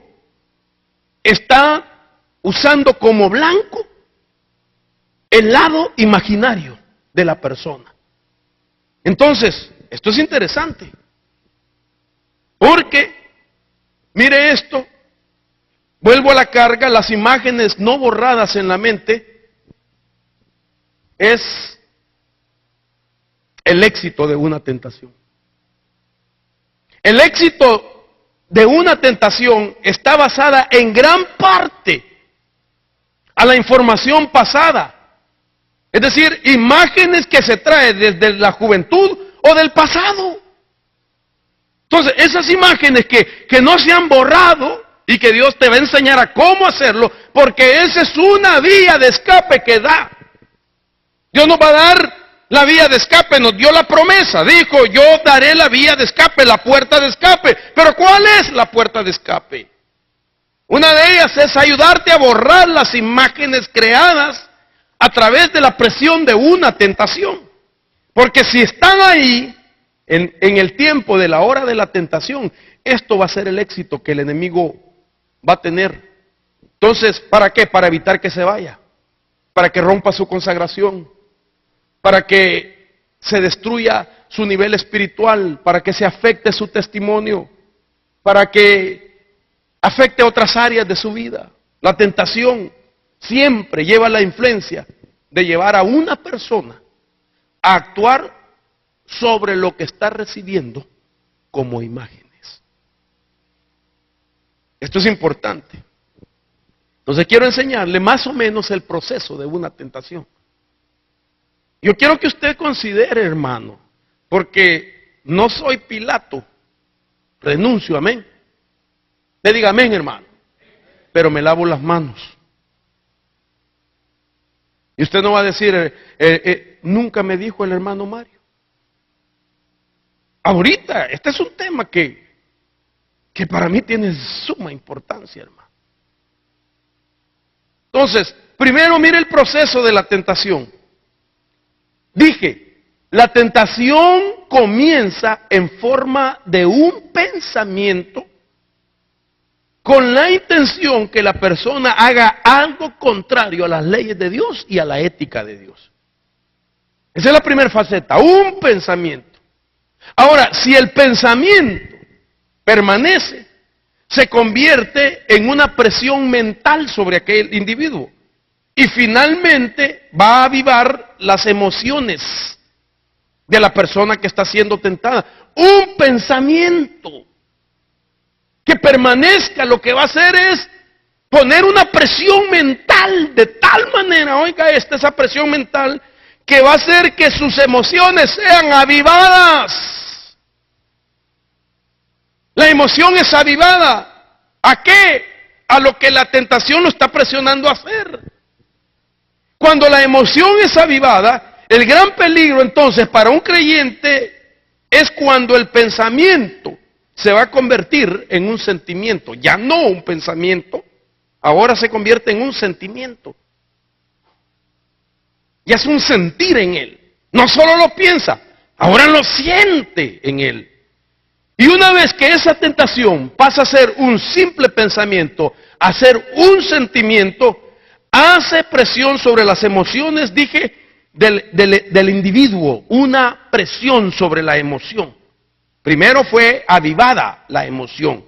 está usando como blanco el lado imaginario de la persona. Entonces, esto es interesante. Porque, mire esto, vuelvo a la carga, las imágenes no borradas en la mente es el éxito de una tentación. El éxito de una tentación está basada en gran parte a la información pasada. Es decir, imágenes que se traen desde la juventud o del pasado. Entonces, esas imágenes que no se han borrado y que Dios te va a enseñar a cómo hacerlo, porque esa es una vía de escape que da. Dios nos va a dar la vía de escape, nos dio la promesa, dijo, yo daré la vía de escape, la puerta de escape. Pero ¿cuál es la puerta de escape? Una de ellas es ayudarte a borrar las imágenes creadas a través de la presión de una tentación. Porque si están ahí, en el tiempo de la hora de la tentación, esto va a ser el éxito que el enemigo va a tener. Entonces, ¿para qué? Para evitar que se vaya, para que rompa su consagración, para que se destruya su nivel espiritual, para que se afecte su testimonio, para que afecte otras áreas de su vida. La tentación siempre lleva la influencia de llevar a una persona a actuar sobre lo que está recibiendo como imágenes. Esto es importante. Entonces quiero enseñarle más o menos el proceso de una tentación. Yo quiero que usted considere, hermano, porque no soy Pilato, renuncio, amén. Le diga amén, hermano, pero me lavo las manos. Y usted no va a decir, nunca me dijo el hermano Mario. Ahorita, este es un tema que para mí tiene suma importancia, hermano. Entonces, primero mire el proceso de la tentación. Dije, la tentación comienza en forma de un pensamiento con la intención que la persona haga algo contrario a las leyes de Dios y a la ética de Dios. Esa es la primera faceta, un pensamiento. Ahora, si el pensamiento permanece, se convierte en una presión mental sobre aquel individuo. Y finalmente va a avivar las emociones de la persona que está siendo tentada. Un pensamiento que permanezca, lo que va a hacer es poner una presión mental de tal manera, oiga esa presión mental, que va a hacer que sus emociones sean avivadas. La emoción es avivada. ¿A qué? A lo que la tentación lo está presionando a hacer. Cuando la emoción es avivada, el gran peligro entonces para un creyente es cuando el pensamiento se va a convertir en un sentimiento. Ya no un pensamiento, ahora se convierte en un sentimiento. Ya es un sentir en él. No solo lo piensa, ahora lo siente en él. Y una vez que esa tentación pasa a ser un simple pensamiento, a ser un sentimiento, hace presión sobre las emociones, dije, del individuo, una presión sobre la emoción. Primero fue avivada la emoción,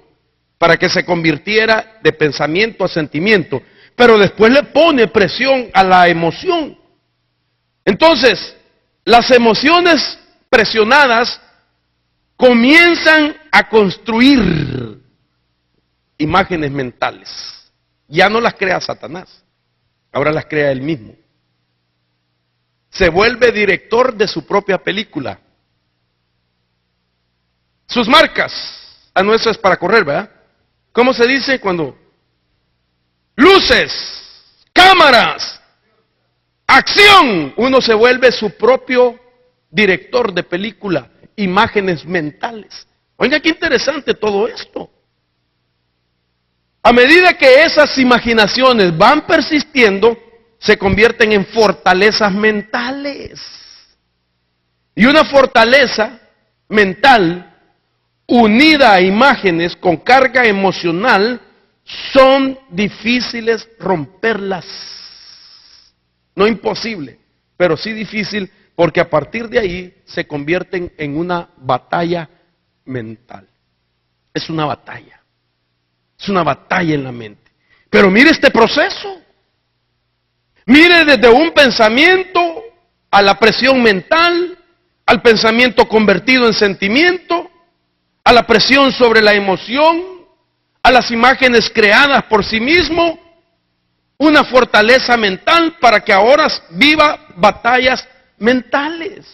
para que se convirtiera de pensamiento a sentimiento, pero después le pone presión a la emoción. Entonces, las emociones presionadas comienzan a construir imágenes mentales. Ya no las crea Satanás, ahora las crea él mismo. Se vuelve director de su propia película. Sus marcas, no, eso es para correr, ¿verdad? ¿Cómo se dice cuando? Luces, cámaras, acción. Uno se vuelve su propio director de película, imágenes mentales. Oiga, qué interesante todo esto. A medida que esas imaginaciones van persistiendo, se convierten en fortalezas mentales. Y una fortaleza mental unida a imágenes con carga emocional son difíciles romperlas. No imposible, pero sí difícil, porque a partir de ahí se convierten en una batalla mental. Es una batalla. Es una batalla en la mente. Pero mire este proceso. Mire desde un pensamiento a la presión mental, al pensamiento convertido en sentimiento, a la presión sobre la emoción, a las imágenes creadas por sí mismo, una fortaleza mental para que ahora viva batallas mentales.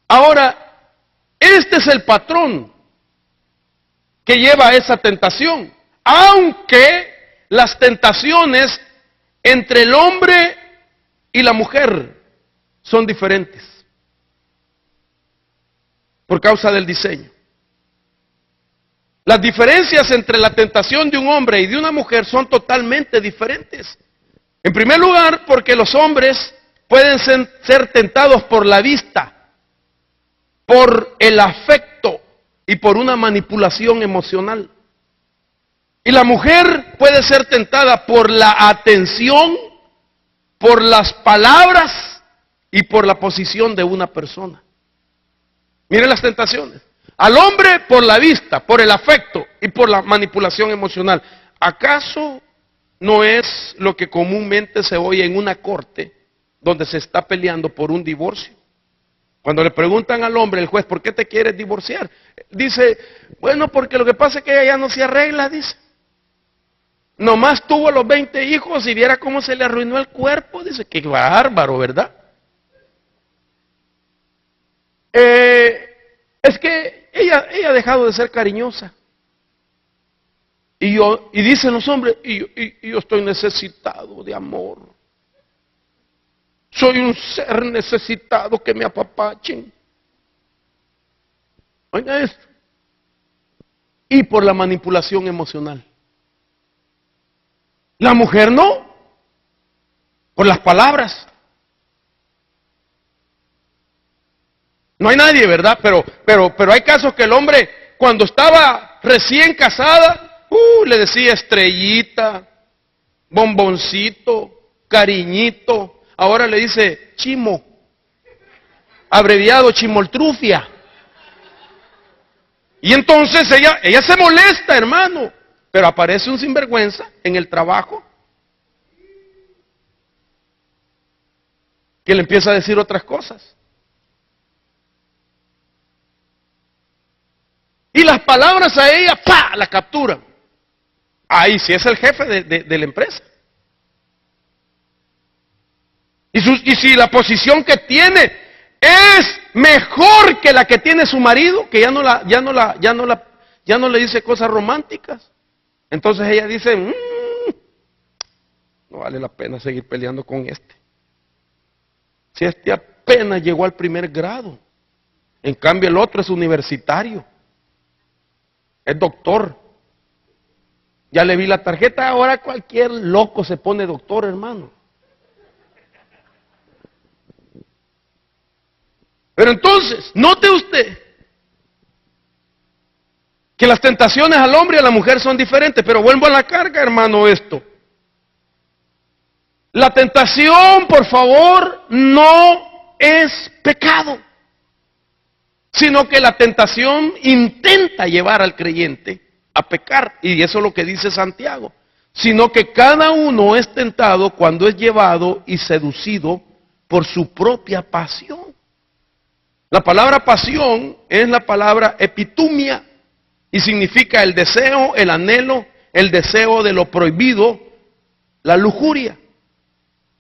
Ahora, este es el patrón que lleva a esa tentación, aunque las tentaciones entre el hombre y la mujer son diferentes por causa del diseño. Las diferencias entre la tentación de un hombre y de una mujer son totalmente diferentes. En primer lugar, porque los hombres pueden ser tentados por la vista, por el afecto y por una manipulación emocional. Y la mujer puede ser tentada por la atención, por las palabras y por la posición de una persona. Miren las tentaciones. Al hombre por la vista, por el afecto y por la manipulación emocional. ¿Acaso no es lo que comúnmente se oye en una corte donde se está peleando por un divorcio? Cuando le preguntan al hombre, el juez, ¿por qué te quieres divorciar? Dice, bueno, porque lo que pasa es que ella ya no se arregla, dice. Nomás tuvo los 20 hijos y viera cómo se le arruinó el cuerpo. Dice, qué bárbaro, ¿verdad? Es que ella ha dejado de ser cariñosa. Y dicen los hombres, y yo estoy necesitado de amor. Soy un ser necesitado que me apapachen. Oiga esto. Y por la manipulación emocional. La mujer no. Por las palabras. No hay nadie, ¿verdad? Pero hay casos que el hombre, cuando estaba recién casada, le decía estrellita, bomboncito, cariñito. Ahora le dice chimo, abreviado chimoltrufia. Y entonces ella se molesta, hermano. Pero aparece un sinvergüenza en el trabajo que le empieza a decir otras cosas. Y las palabras a ella, ¡pa!, la capturan. Ahí sí es el jefe de la empresa. Y si la posición que tiene es mejor que la que tiene su marido, que ya no le dice cosas románticas, entonces ella dice, no vale la pena seguir peleando con este. Si este apenas llegó al primer grado, en cambio el otro es universitario, es doctor. Ya le vi la tarjeta, ahora cualquier loco se pone doctor, hermano. Pero entonces, note usted que las tentaciones al hombre y a la mujer son diferentes, pero vuelvo a la carga, hermano, esto. La tentación, por favor, no es pecado, sino que la tentación intenta llevar al creyente a pecar, y eso es lo que dice Santiago, sino que cada uno es tentado cuando es llevado y seducido por su propia pasión. La palabra pasión es la palabra epitumia, Y significa el deseo, el anhelo, el deseo de lo prohibido, la lujuria.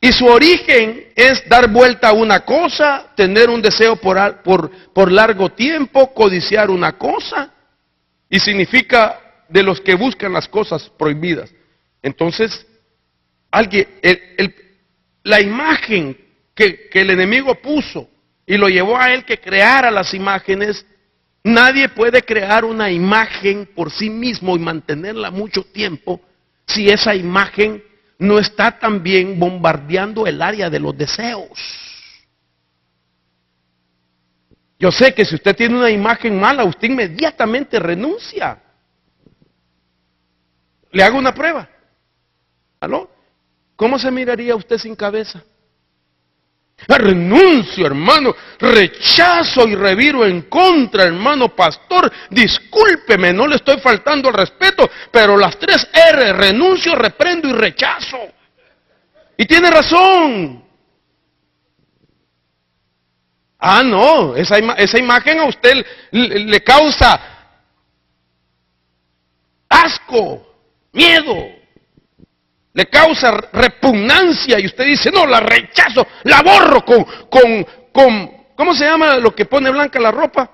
Y su origen es dar vuelta a una cosa, tener un deseo por largo tiempo, codiciar una cosa. Y significa de los que buscan las cosas prohibidas. Entonces, la imagen que el enemigo puso y lo llevó a él que creara las imágenes, nadie puede crear una imagen por sí mismo y mantenerla mucho tiempo si esa imagen no está también bombardeando el área de los deseos. Yo sé que si usted tiene una imagen mala, usted inmediatamente renuncia. Le hago una prueba. ¿Aló? ¿Cómo se miraría usted sin cabeza? Renuncio, hermano, rechazo y reviro en contra, hermano pastor, discúlpeme, no le estoy faltando al respeto, pero las 3 R, renuncio, reprendo y rechazo. Y tiene razón. Ah, no, esa imagen a usted le causa asco, miedo. Le causa repugnancia y usted dice, no, la rechazo, la borro con ¿cómo se llama lo que pone blanca la ropa?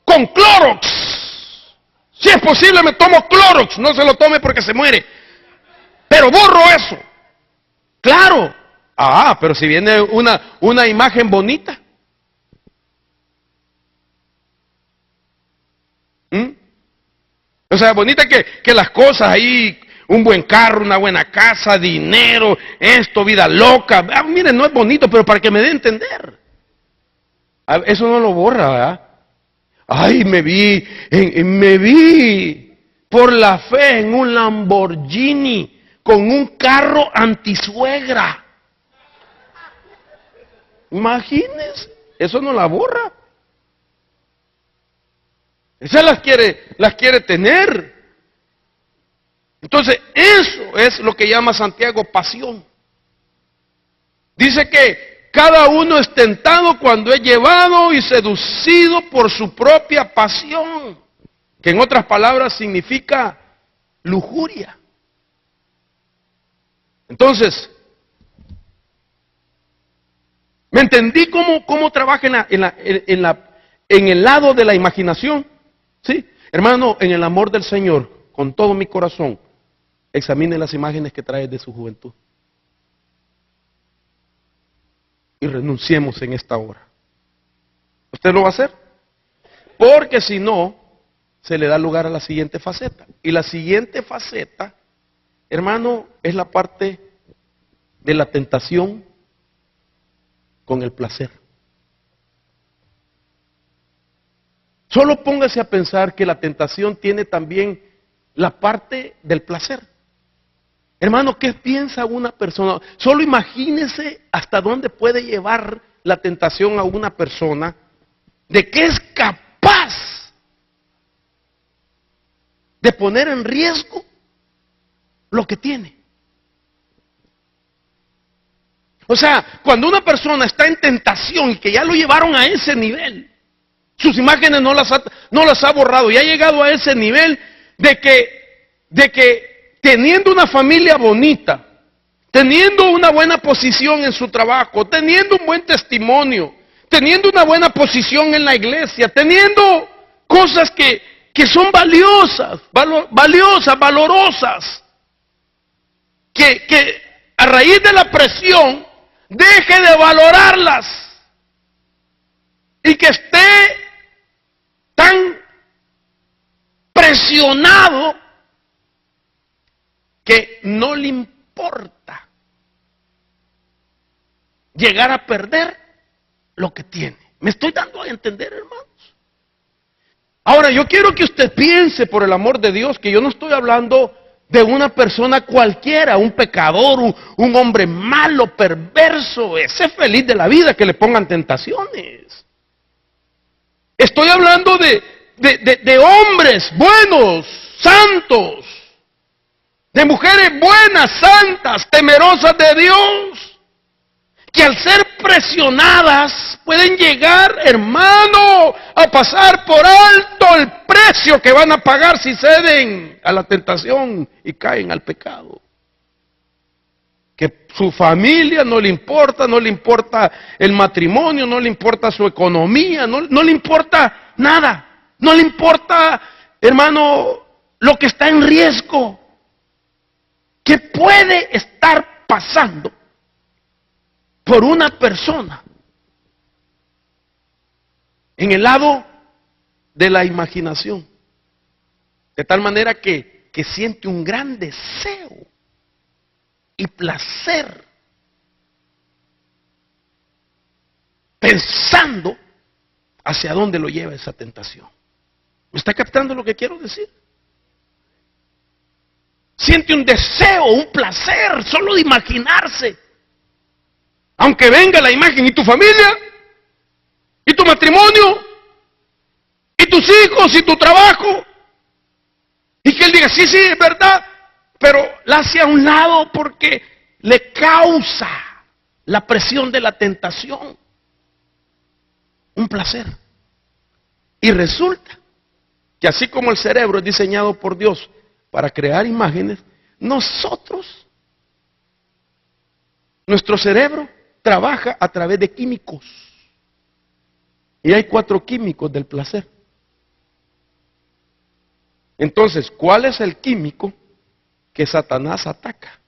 Con Clorox. Si es posible me tomo Clorox, no se lo tome porque se muere. Pero borro eso. Claro. Ah, pero si viene una imagen bonita. O sea, bonita que las cosas ahí, un buen carro, una buena casa, dinero, esto, vida loca. Ah, miren, no es bonito, pero para que me dé a entender. Eso no lo borra, ¿verdad? Ay, me vi por la fe en un Lamborghini con un carro antisuegra. Imagínense, eso no la borra. Esas las quiere tener. Entonces, eso es lo que llama Santiago pasión. Dice que cada uno es tentado cuando es llevado y seducido por su propia pasión, que en otras palabras significa lujuria. Entonces, ¿me entendí cómo trabaja en el lado de la imaginación? ¿Sí? Hermano, en el amor del Señor, con todo mi corazón, examine las imágenes que trae de su juventud. Y renunciemos en esta hora. ¿Usted lo va a hacer? Porque si no, se le da lugar a la siguiente faceta. Y la siguiente faceta, hermano, es la parte de la tentación con el placer. Solo póngase a pensar que la tentación tiene también la parte del placer. Hermano, ¿qué piensa una persona? Solo imagínese hasta dónde puede llevar la tentación a una persona de que es capaz de poner en riesgo lo que tiene. O sea, cuando una persona está en tentación y que ya lo llevaron a ese nivel, sus imágenes no las ha borrado y ha llegado a ese nivel de que teniendo una familia bonita, teniendo una buena posición en su trabajo, teniendo un buen testimonio, teniendo una buena posición en la iglesia, teniendo cosas que son valorosas, que a raíz de la presión deje de valorarlas y que esté tan presionado que no le importa llegar a perder lo que tiene. ¿Me estoy dando a entender, hermanos? Ahora, yo quiero que usted piense, por el amor de Dios, que yo no estoy hablando de una persona cualquiera, un pecador, un hombre malo, perverso, ese feliz de la vida que le pongan tentaciones. Estoy hablando de hombres buenos, santos, de mujeres buenas, santas, temerosas de Dios, que al ser presionadas pueden llegar, hermano, a pasar por alto el precio que van a pagar si ceden a la tentación y caen al pecado. Que su familia no le importa el matrimonio, no le importa su economía, no le importa nada, no le importa, hermano, lo que está en riesgo, que puede estar pasando por una persona en el lado de la imaginación, de tal manera que siente un gran deseo y placer pensando hacia dónde lo lleva esa tentación. ¿Me está captando lo que quiero decir? Siente un deseo, un placer solo de imaginarse. Aunque venga la imagen, y tu familia, y tu matrimonio, y tus hijos, y tu trabajo, y que él diga, sí, es verdad, pero la hace a un lado porque le causa la presión de la tentación un placer. Y resulta que así como el cerebro es diseñado por Dios para crear imágenes, nuestro cerebro trabaja a través de químicos. Y hay 4 químicos del placer. Entonces, ¿cuál es el químico que Satanás ataca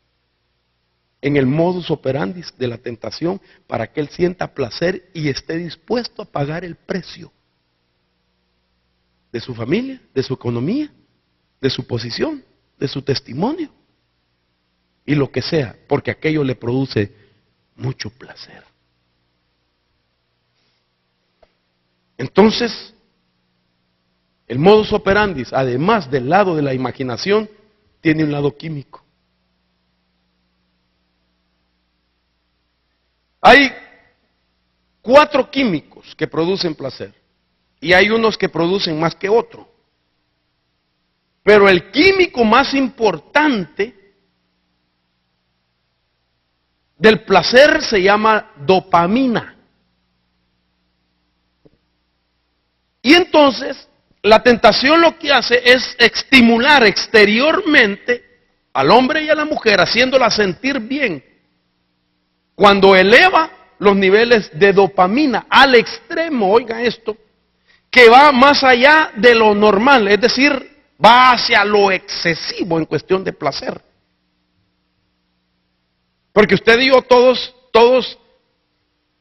en el modus operandi de la tentación para que él sienta placer y esté dispuesto a pagar el precio de su familia, de su economía, de su posición, de su testimonio y lo que sea, porque aquello le produce mucho placer? Entonces, el modus operandi, además del lado de la imaginación, tiene un lado químico. Hay 4 químicos que producen placer y hay unos que producen más que otro. Pero el químico más importante del placer se llama dopamina. Y entonces, la tentación lo que hace es estimular exteriormente al hombre y a la mujer, haciéndola sentir bien, cuando eleva los niveles de dopamina al extremo, oiga esto, que va más allá de lo normal, es decir, va hacia lo excesivo en cuestión de placer. Porque usted y yo todos,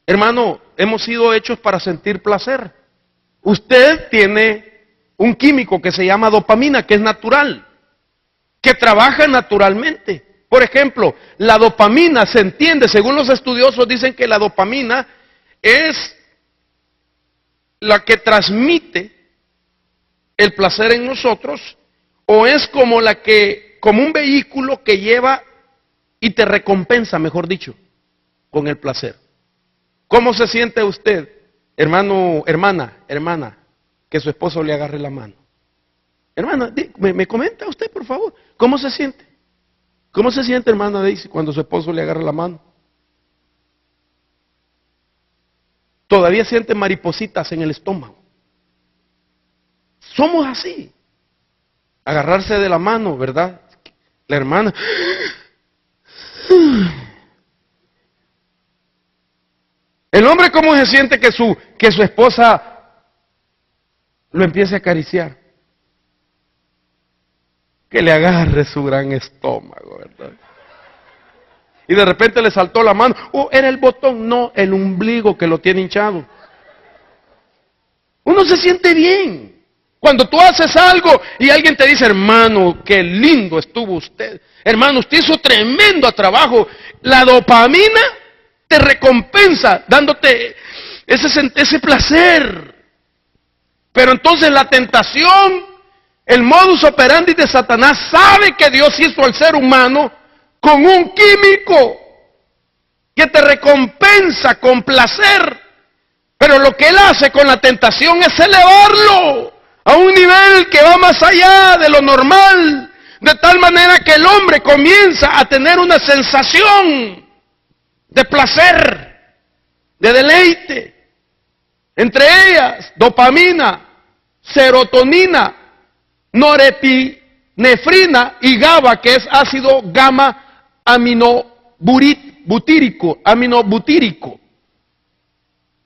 hermano, hemos sido hechos para sentir placer. Usted tiene un químico que se llama dopamina, que es natural, que trabaja naturalmente. Por ejemplo, la dopamina se entiende, según los estudiosos dicen que la dopamina es la que transmite el placer en nosotros, o es como un vehículo que lleva y te recompensa, mejor dicho, con el placer. ¿Cómo se siente usted, hermana, que su esposo le agarre la mano? Hermana, me comenta usted, por favor, ¿cómo se siente? ¿Cómo se siente, hermana Daisy, cuando su esposo le agarra la mano? Todavía siente maripositas en el estómago. Somos así. Agarrarse de la mano, ¿verdad? La hermana. El hombre, ¿cómo se siente que su esposa lo empiece a acariciar? Que le agarre su gran estómago, ¿verdad? Y de repente le saltó la mano. Era el botón, no, el ombligo que lo tiene hinchado. Uno se siente bien. Cuando tú haces algo y alguien te dice, hermano, qué lindo estuvo usted. Hermano, usted hizo tremendo trabajo. La dopamina te recompensa dándote ese placer. Pero entonces la tentación, el modus operandi de Satanás, sabe que Dios hizo al ser humano con un químico que te recompensa con placer. Pero lo que él hace con la tentación es elevarlo a un nivel que va más allá de lo normal, de tal manera que el hombre comienza a tener una sensación de placer. de deleite. Entre ellas, dopamina, serotonina, norepinefrina y GABA, que es ácido gamma aminobutírico.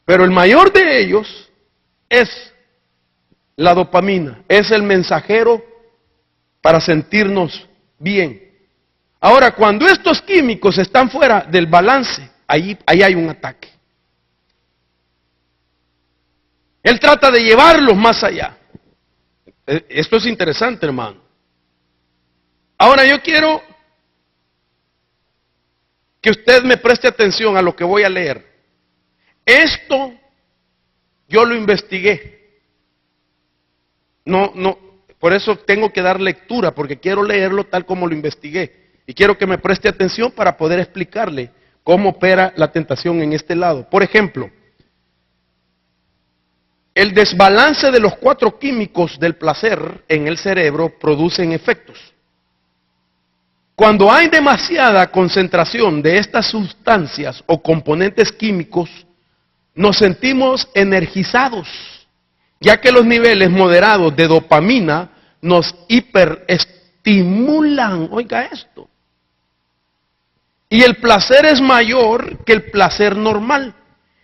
Pero el mayor de ellos es la dopamina, es el mensajero para sentirnos bien. Ahora, cuando estos químicos están fuera del balance, ahí hay un ataque. Él trata de llevarlos más allá. Esto es interesante, hermano. Ahora yo quiero que usted me preste atención a lo que voy a leer. Esto yo lo investigué. Por eso tengo que dar lectura, porque quiero leerlo tal como lo investigué. Y quiero que me preste atención para poder explicarle cómo opera la tentación en este lado. Por ejemplo, el desbalance de los 4 químicos del placer en el cerebro producen efectos. Cuando hay demasiada concentración de estas sustancias o componentes químicos, nos sentimos energizados, ya que los niveles moderados de dopamina nos hiperestimulan. Oiga esto. Y el placer es mayor que el placer normal.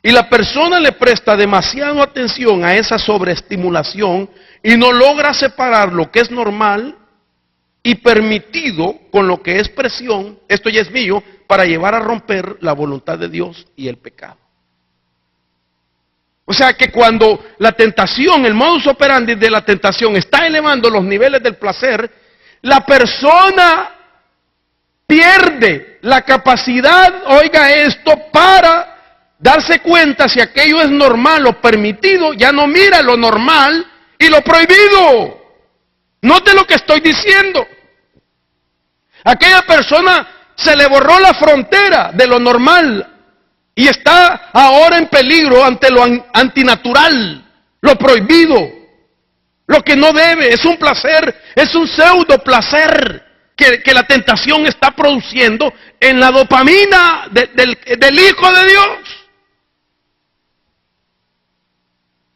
Y la persona le presta demasiada atención a esa sobreestimulación y no logra separar lo que es normal y permitido con lo que es presión, esto ya es mío, para llevar a romper la voluntad de Dios y el pecado. O sea que cuando la tentación, el modus operandi de la tentación está elevando los niveles del placer, la persona pierde la capacidad, oiga esto, para darse cuenta si aquello es normal o permitido. Ya no mira lo normal y lo prohibido. Note lo que estoy diciendo. Aquella persona se le borró la frontera de lo normal y está ahora en peligro ante lo antinatural, lo prohibido, lo que no debe. Es un placer, es un pseudo placer que la tentación está produciendo en la dopamina del Hijo de Dios.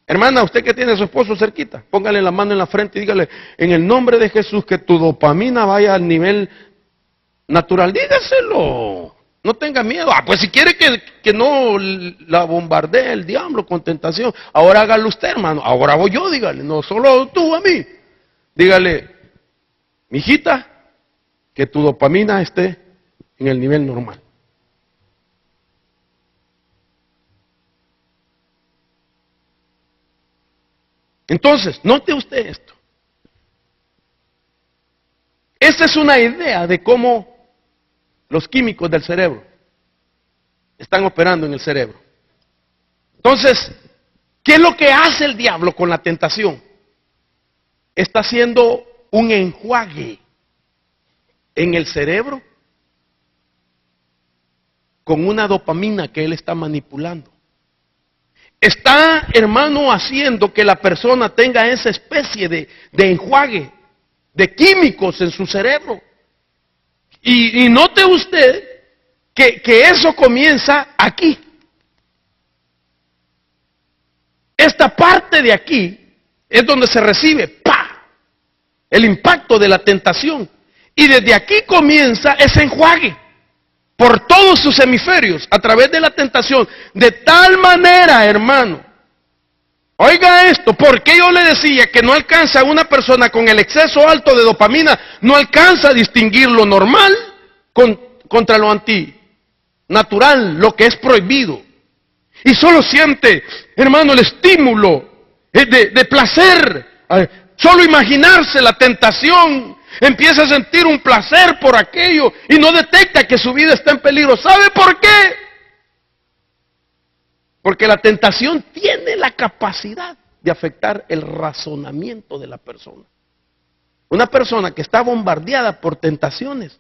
Hermana, usted que tiene a su esposo cerquita, póngale la mano en la frente y dígale, en el nombre de Jesús, que tu dopamina vaya al nivel natural. Dígaselo, no tenga miedo. Pues si quiere que no la bombardee el diablo con tentación, ahora hágalo usted, hermano. Ahora voy yo, dígale, no solo tú a mí. Dígale, mijita, que tu dopamina esté en el nivel normal. Entonces, note usted esto. Esta es una idea de cómo los químicos del cerebro están operando en el cerebro. Entonces, ¿qué es lo que hace el diablo con la tentación? Está haciendo un enjuague en el cerebro con una dopamina que él está manipulando. Está, hermano, haciendo que la persona tenga esa especie de enjuague de químicos en su cerebro. Y note usted que eso comienza aquí. Esta parte de aquí es donde se recibe el impacto de la tentación. Y desde aquí comienza ese enjuague por todos sus hemisferios a través de la tentación. De tal manera, hermano, oiga esto, porque yo le decía que no alcanza una persona con el exceso alto de dopamina, no alcanza a distinguir lo normal contra lo antinatural, lo que es prohibido. Y solo siente, hermano, el estímulo de placer. Solo imaginarse la tentación, empieza a sentir un placer por aquello y no detecta que su vida está en peligro. ¿Sabe por qué? Porque la tentación tiene la capacidad de afectar el razonamiento de la persona. Una persona que está bombardeada por tentaciones,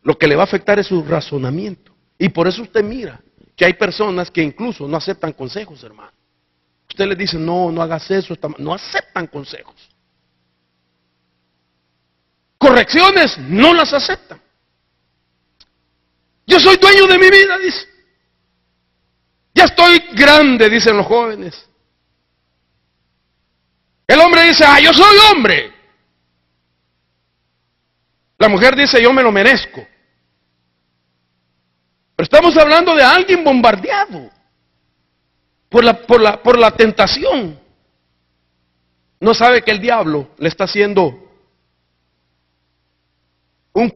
lo que le va a afectar es su razonamiento. Y por eso usted mira que hay personas que incluso no aceptan consejos, hermano. Usted les dice, no hagas eso, no aceptan consejos. Correcciones, no las aceptan. Yo soy dueño de mi vida, dice. Ya estoy grande, dicen los jóvenes. El hombre dice, yo soy hombre. La mujer dice, yo me lo merezco. Pero estamos hablando de alguien bombardeado por la tentación. No sabe que el diablo le está haciendo un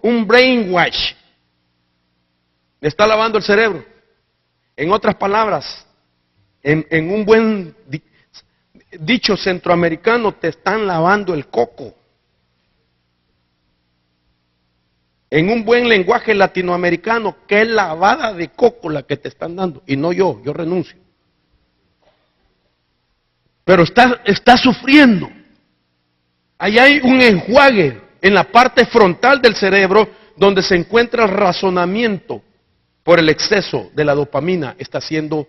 un brainwash. Le está lavando el cerebro. En otras palabras, en un buen dicho centroamericano, te están lavando el coco. En un buen lenguaje latinoamericano, que es lavada de coco la que te están dando. Y no yo renuncio. Pero está sufriendo. Ahí hay un enjuague en la parte frontal del cerebro donde se encuentra el razonamiento por el exceso de la dopamina. Está siendo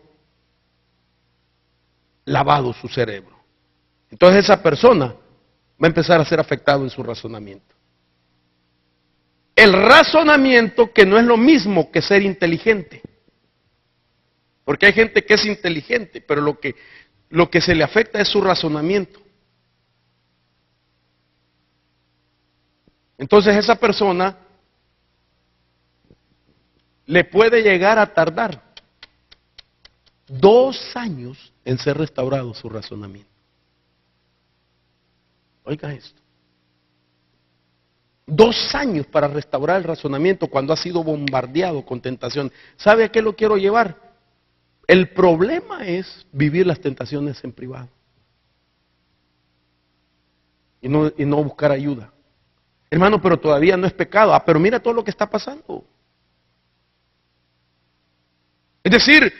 lavado su cerebro. Entonces esa persona va a empezar a ser afectado en su razonamiento. El razonamiento que no es lo mismo que ser inteligente. Porque hay gente que es inteligente, pero lo que se le afecta es su razonamiento. Entonces esa persona le puede llegar a tardar 2 años en ser restaurado su razonamiento. Oiga esto. 2 años para restaurar el razonamiento cuando ha sido bombardeado con tentación. ¿Sabe a qué lo quiero llevar? El problema es vivir las tentaciones en privado. Y no buscar ayuda. Hermano, pero todavía no es pecado. Pero mira todo lo que está pasando. Es decir,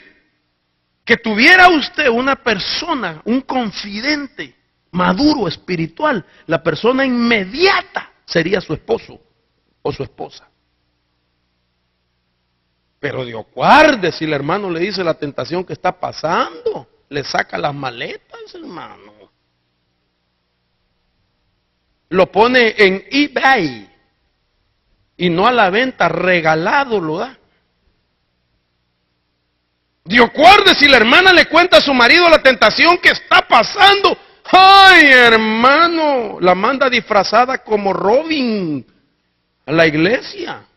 que tuviera usted una persona, un confidente, maduro, espiritual, la persona inmediata sería su esposo o su esposa. Pero Dios guarde si el hermano le dice la tentación que está pasando, le saca las maletas, hermano. Lo pone en eBay y no a la venta, regalado lo da. Dios guarde si la hermana le cuenta a su marido la tentación que está pasando. ¡Ay, hermano! La manda disfrazada como Robin a la iglesia,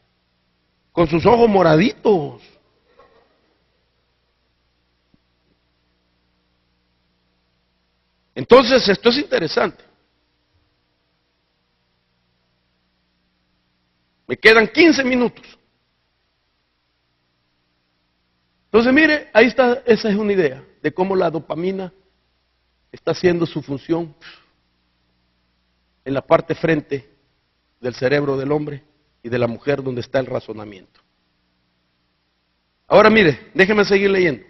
con sus ojos moraditos. Entonces, esto es interesante. Me quedan 15 minutos. Entonces, mire, ahí está, esa es una idea de cómo la dopamina está haciendo su función en la parte frente del cerebro del hombre y de la mujer donde está el razonamiento. Ahora mire, déjeme seguir leyendo.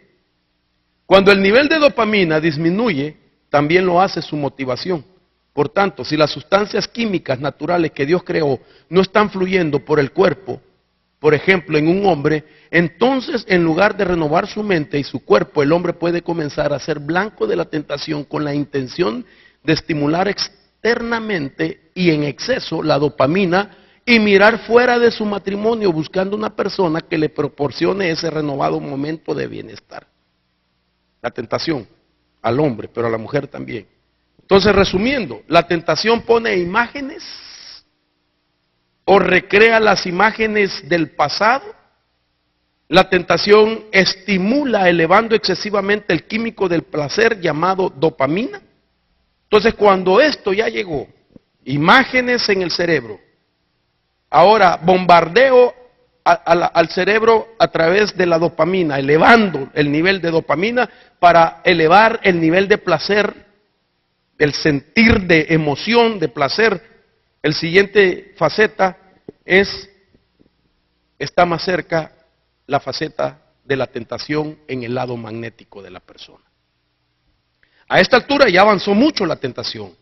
Cuando el nivel de dopamina disminuye, también lo hace su motivación. Por tanto, si las sustancias químicas naturales que Dios creó no están fluyendo por el cuerpo, por ejemplo, en un hombre, entonces en lugar de renovar su mente y su cuerpo, el hombre puede comenzar a ser blanco de la tentación con la intención de estimular externamente y en exceso la dopamina y mirar fuera de su matrimonio buscando una persona que le proporcione ese renovado momento de bienestar. La tentación al hombre, pero a la mujer también. Entonces, resumiendo, la tentación pone imágenes o recrea las imágenes del pasado. La tentación estimula elevando excesivamente el químico del placer llamado dopamina. Entonces, cuando esto ya llegó, imágenes en el cerebro, ahora bombardeo al cerebro a través de la dopamina, elevando el nivel de dopamina para elevar el nivel de placer, el sentir de emoción, de placer. El siguiente faceta está más cerca la faceta de la tentación en el lado magnético de la persona. A esta altura ya avanzó mucho la tentación.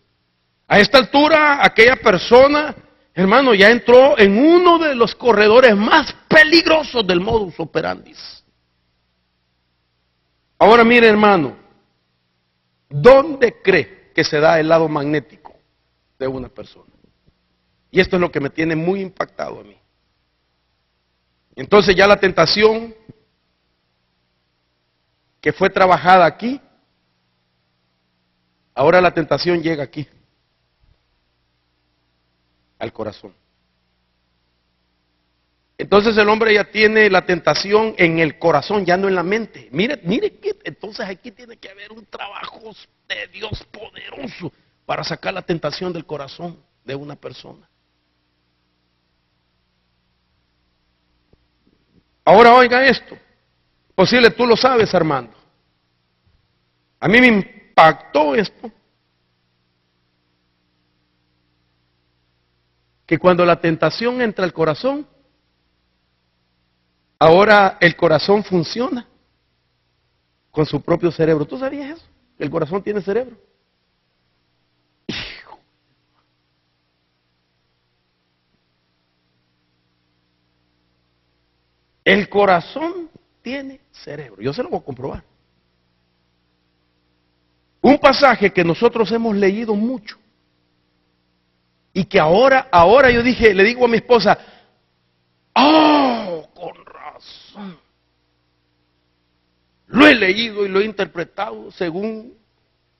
A esta altura aquella persona, hermano, ya entró en uno de los corredores más peligrosos del modus operandi. Ahora mire, hermano, ¿dónde cree que se da el lado magnético de una persona? Y esto es lo que me tiene muy impactado a mí. Entonces ya la tentación que fue trabajada aquí, ahora la tentación llega aquí, al corazón. Entonces el hombre ya tiene la tentación en el corazón, ya no en la mente. Mire que entonces aquí tiene que haber un trabajo de Dios poderoso para sacar la tentación del corazón de una persona. Ahora oiga esto, posible tú lo sabes, Armando. A mí me impactó esto, que cuando la tentación entra al corazón, ahora el corazón funciona con su propio cerebro. ¿Tú sabías eso? El corazón tiene cerebro. Hijo. El corazón tiene cerebro. Yo se lo voy a comprobar. Un pasaje que nosotros hemos leído mucho y que ahora yo dije, le digo a mi esposa, ¡oh, con razón! Lo he leído y lo he interpretado según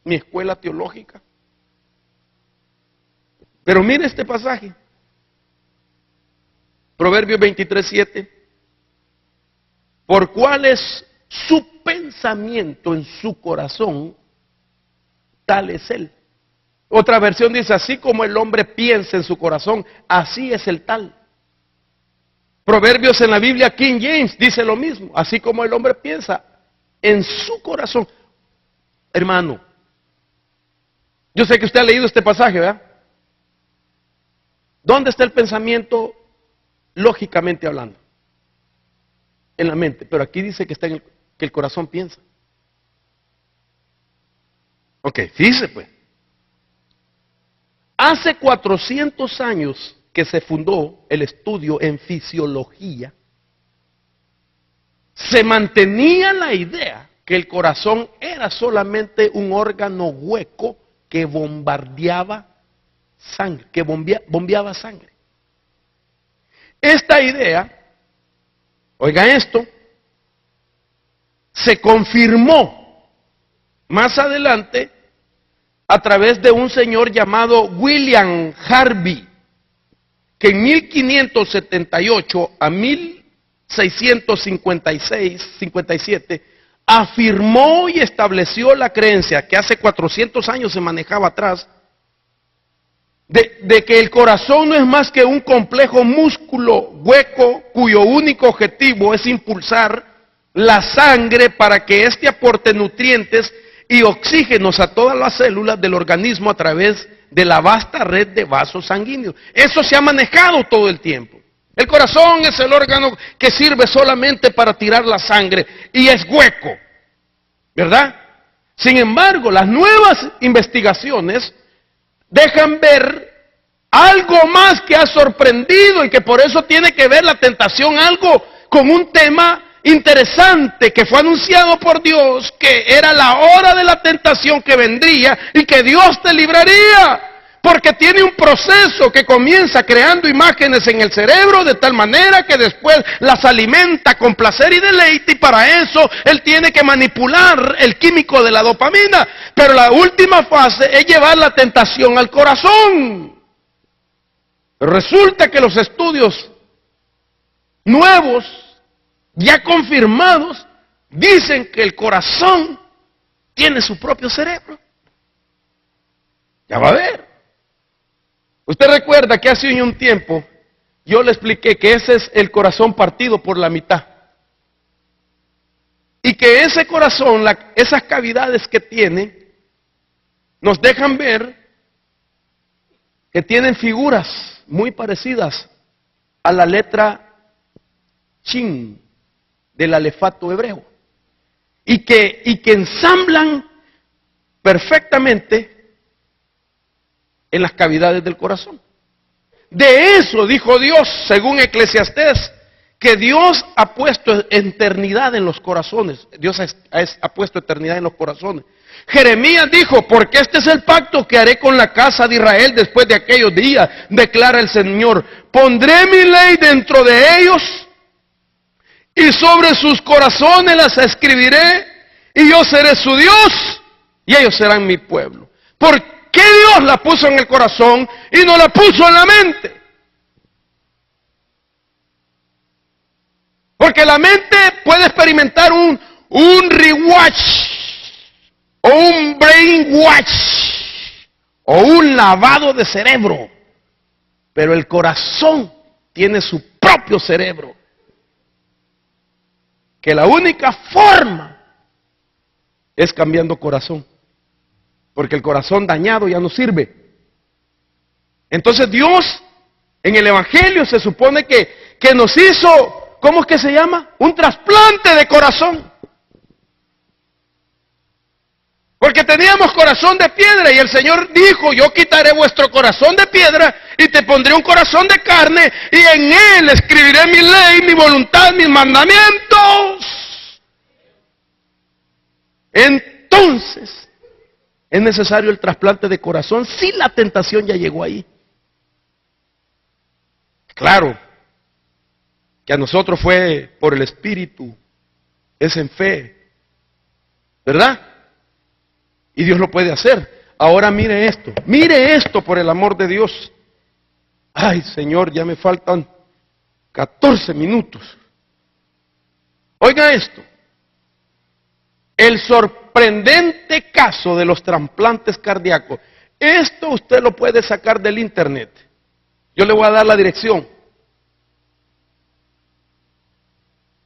mi escuela teológica. Pero mire este pasaje, Proverbios 23:7. Por cuál es su pensamiento en su corazón, tal es él. Otra versión dice, así como el hombre piensa en su corazón, así es el tal. Proverbios en la Biblia King James dice lo mismo, así como el hombre piensa en su corazón. Hermano, yo sé que usted ha leído este pasaje, ¿verdad? ¿Dónde está el pensamiento lógicamente hablando? En la mente, pero aquí dice que está en que el corazón piensa. Ok, fíjese pues. Hace 400 años que se fundó el estudio en fisiología, se mantenía la idea que el corazón era solamente un órgano hueco que bombardeaba sangre, que bombeaba sangre. Esta idea, oiga esto, se confirmó más adelante a través de un señor llamado William Harvey, que en 1578 a 1657 afirmó y estableció la creencia que hace 400 años se manejaba atrás, de que el corazón no es más que un complejo músculo hueco cuyo único objetivo es impulsar la sangre para que éste aporte nutrientes y oxígenos a todas las células del organismo a través de la vasta red de vasos sanguíneos. Eso se ha manejado todo el tiempo. El corazón es el órgano que sirve solamente para tirar la sangre y es hueco, ¿verdad? Sin embargo, las nuevas investigaciones dejan ver algo más que ha sorprendido y que por eso tiene que ver la tentación algo con un tema interesante que fue anunciado por Dios, que era la hora de la tentación que vendría y que Dios te libraría, porque tiene un proceso que comienza creando imágenes en el cerebro de tal manera que después las alimenta con placer y deleite, y para eso Él tiene que manipular el químico de la dopamina, pero la última fase es llevar la tentación al corazón. Pero resulta que los estudios nuevos, ya confirmados, dicen que el corazón tiene su propio cerebro. Ya va a ver. Usted recuerda que hace un tiempo yo le expliqué que ese es el corazón partido por la mitad. Y que ese corazón, esas cavidades que tiene, nos dejan ver que tienen figuras muy parecidas a la letra Shin del alefato hebreo, y que ensamblan perfectamente en las cavidades del corazón. De eso dijo Dios, según Eclesiastés, que Dios ha puesto eternidad en los corazones. Dios ha puesto eternidad en los corazones. Jeremías dijo, porque este es el pacto que haré con la casa de Israel después de aquellos días, declara el Señor. Pondré mi ley dentro de ellos y sobre sus corazones las escribiré y yo seré su Dios, y ellos serán mi pueblo. ¿Por qué Dios la puso en el corazón y no la puso en la mente? Porque la mente puede experimentar un rewatch, o un brainwash, o un lavado de cerebro. Pero el corazón tiene su propio cerebro. Que la única forma es cambiando corazón. Porque el corazón dañado ya no sirve. Entonces Dios, en el Evangelio, se supone que nos hizo, ¿cómo es que se llama? Un trasplante de corazón. Porque teníamos corazón de piedra y el Señor dijo, yo quitaré vuestro corazón de piedra y te pondré un corazón de carne y en él escribiré mi ley, mi voluntad, mis mandamientos. Entonces, es necesario el trasplante de corazón si la tentación ya llegó ahí. Claro, que a nosotros fue por el Espíritu, es en fe, ¿verdad? Y Dios lo puede hacer. Ahora mire esto por el amor de Dios. Ay, Señor, ya me faltan 14 minutos. Oiga esto. El sorprendente caso de los trasplantes cardíacos. Esto usted lo puede sacar del internet. Yo le voy a dar la dirección.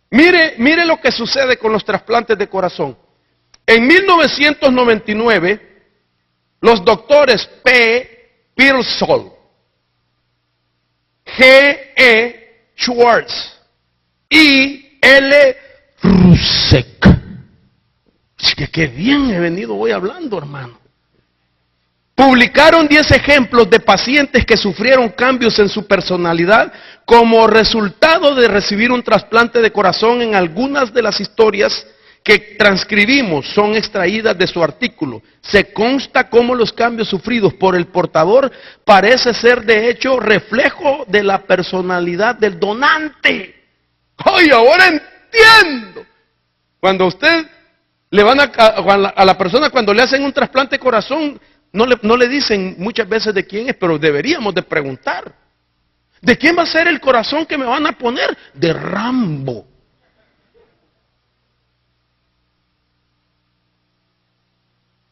Mire lo que sucede con los trasplantes de corazón. En 1999, los doctores P. Pearsall, G. Schwartz y L. Rusek. Qué bien he venido hoy hablando, hermano. Publicaron 10 ejemplos de pacientes que sufrieron cambios en su personalidad como resultado de recibir un trasplante de corazón. En algunas de las historias que transcribimos son extraídas de su artículo. Se consta cómo los cambios sufridos por el portador parece ser de hecho reflejo de la personalidad del donante. ¡Ay, ahora entiendo! Cuando usted le van a la persona, cuando le hacen un trasplante de corazón, no le dicen muchas veces de quién es, pero deberíamos de preguntar. ¿De quién va a ser el corazón que me van a poner? De Rambo.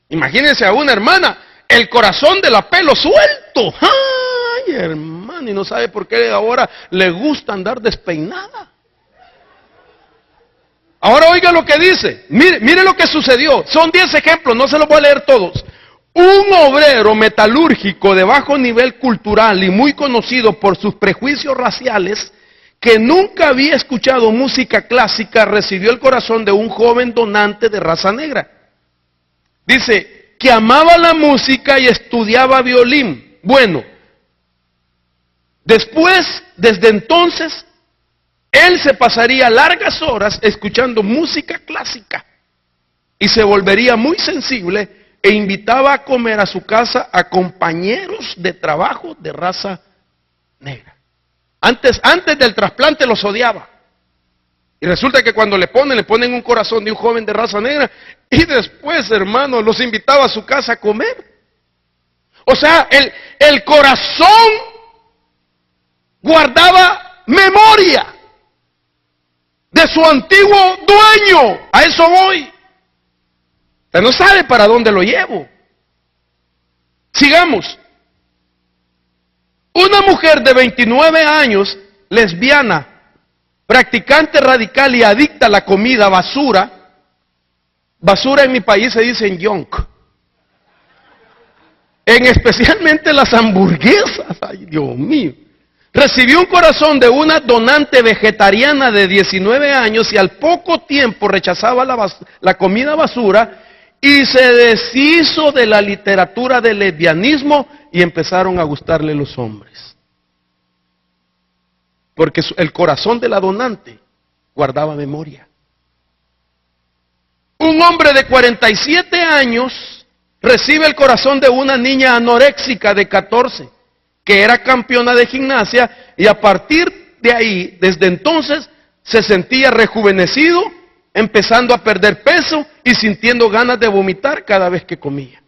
Imagínense a una hermana, el corazón de la pelo suelto. ¡Ay, hermano! Y no sabe por qué ahora le gusta andar despeinada. Ahora oiga lo que dice. Mire lo que sucedió. Son 10 ejemplos, no se los voy a leer todos. Un obrero metalúrgico de bajo nivel cultural y muy conocido por sus prejuicios raciales, que nunca había escuchado música clásica, recibió el corazón de un joven donante de raza negra. Dice que amaba la música y estudiaba violín. Bueno, después, desde entonces, él se pasaría largas horas escuchando música clásica y se volvería muy sensible e invitaba a comer a su casa a compañeros de trabajo de raza negra. Antes del trasplante los odiaba. Y resulta que cuando le ponen un corazón de un joven de raza negra, y después, hermano, los invitaba a su casa a comer. O sea, el corazón guardaba memoria de su antiguo dueño. A eso voy. Usted no sabe para dónde lo llevo. Sigamos. Una mujer de 29 años, lesbiana, practicante radical y adicta a la comida basura. Basura en mi país se dice junk. Especialmente las hamburguesas. Ay, Dios mío. Recibió un corazón de una donante vegetariana de 19 años y al poco tiempo rechazaba la comida basura y se deshizo de la literatura del lesbianismo y empezaron a gustarle los hombres. Porque el corazón de la donante guardaba memoria. Un hombre de 47 años recibe el corazón de una niña anoréxica de 14, que era campeona de gimnasia, y a partir de ahí, desde entonces, se sentía rejuvenecido empezando a perder peso y sintiendo ganas de vomitar cada vez que comía.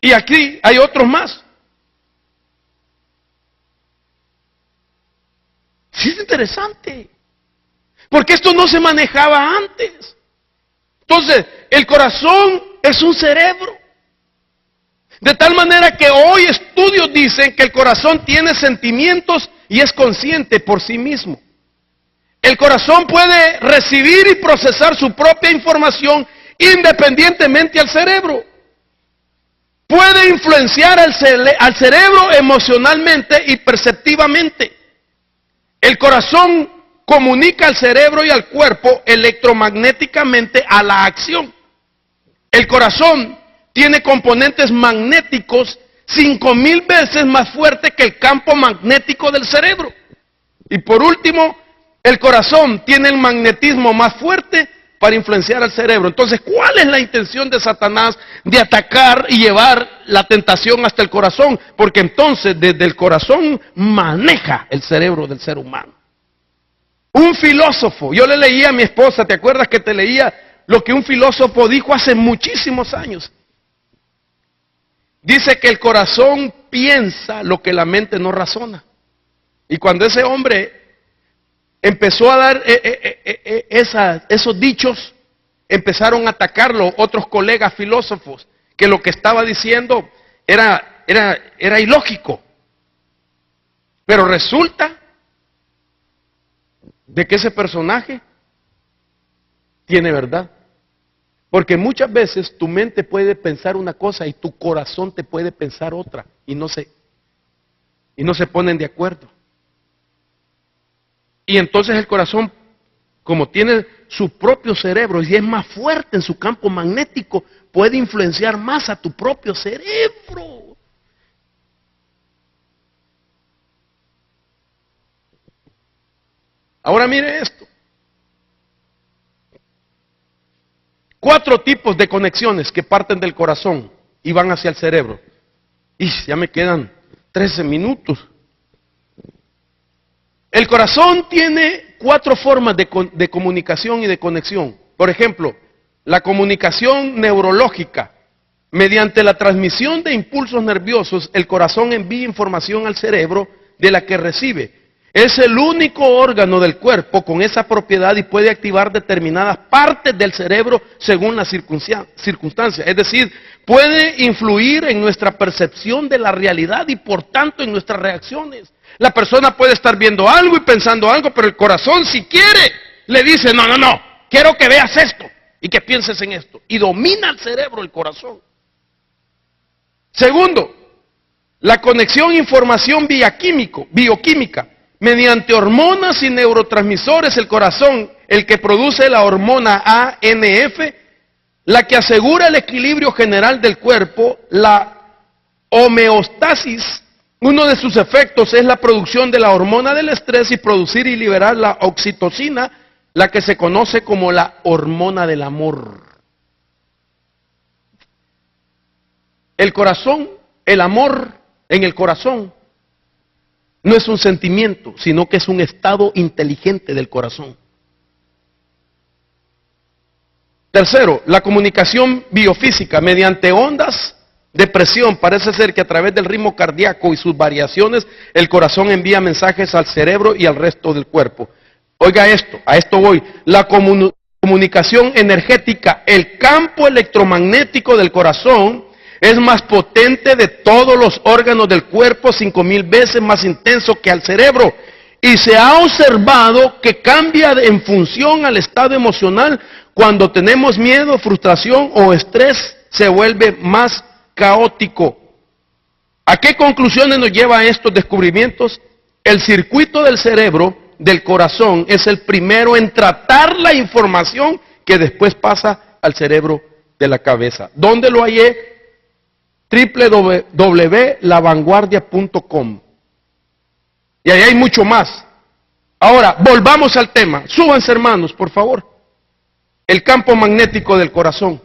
Y aquí hay otros más. Sí, es interesante, porque esto no se manejaba antes. Entonces, el corazón es un cerebro. De tal manera que hoy estudios dicen que el corazón tiene sentimientos y es consciente por sí mismo. El corazón puede recibir y procesar su propia información independientemente al cerebro. Puede influenciar al cerebro emocionalmente y perceptivamente. El corazón comunica al cerebro y al cuerpo electromagnéticamente a la acción. El corazón tiene componentes magnéticos 5,000 veces más fuertes que el campo magnético del cerebro. Y por último, el corazón tiene el magnetismo más fuerte para influenciar al cerebro. Entonces, ¿cuál es la intención de Satanás de atacar y llevar la tentación hasta el corazón? Porque entonces desde el corazón maneja el cerebro del ser humano. Un filósofo, yo le leía a mi esposa, ¿te acuerdas que te leía lo que un filósofo dijo hace muchísimos años? Dice que el corazón piensa lo que la mente no razona. Y cuando ese hombre empezó a dar esos dichos, empezaron a atacarlo otros colegas filósofos, que lo que estaba diciendo era ilógico. Pero resulta de que ese personaje tiene verdad. Porque muchas veces tu mente puede pensar una cosa y tu corazón te puede pensar otra, y no se ponen de acuerdo. Y entonces el corazón, como tiene su propio cerebro y es más fuerte en su campo magnético, puede influenciar más a tu propio cerebro. Ahora mire esto. 4 tipos de conexiones que parten del corazón y van hacia el cerebro. Y ya me quedan 13 minutos. El corazón tiene 4 formas de comunicación y de conexión. Por ejemplo, la comunicación neurológica. Mediante la transmisión de impulsos nerviosos, el corazón envía información al cerebro de la que recibe. Es el único órgano del cuerpo con esa propiedad y puede activar determinadas partes del cerebro según las circunstancias. Es decir, puede influir en nuestra percepción de la realidad y por tanto en nuestras reacciones. La persona puede estar viendo algo y pensando algo, pero el corazón, si quiere, le dice, no, quiero que veas esto y que pienses en esto. Y domina el cerebro, el corazón. Segundo, la conexión información bioquímica. Mediante hormonas y neurotransmisores, el corazón, el que produce la hormona ANF, la que asegura el equilibrio general del cuerpo, la homeostasis. Uno de sus efectos es la producción de la hormona del estrés y producir y liberar la oxitocina, la que se conoce como la hormona del amor. El corazón, el amor en el corazón, no es un sentimiento, sino que es un estado inteligente del corazón. Tercero, la comunicación biofísica. Mediante ondas de presión, parece ser que a través del ritmo cardíaco y sus variaciones, el corazón envía mensajes al cerebro y al resto del cuerpo. Oiga esto, a esto voy. La comunicación energética, el campo electromagnético del corazón es más potente de todos los órganos del cuerpo, 5,000 veces más intenso que al cerebro. Y se ha observado que cambia en función al estado emocional. Cuando tenemos miedo, frustración o estrés, se vuelve más caótico. ¿A qué conclusiones nos lleva estos descubrimientos? El circuito del cerebro, del corazón, es el primero en tratar la información que después pasa al cerebro de la cabeza. ¿Dónde lo hallé? www.lavanguardia.com. Y ahí hay mucho más. Ahora, volvamos al tema. Súbanse, hermanos, por favor. El campo magnético del corazón.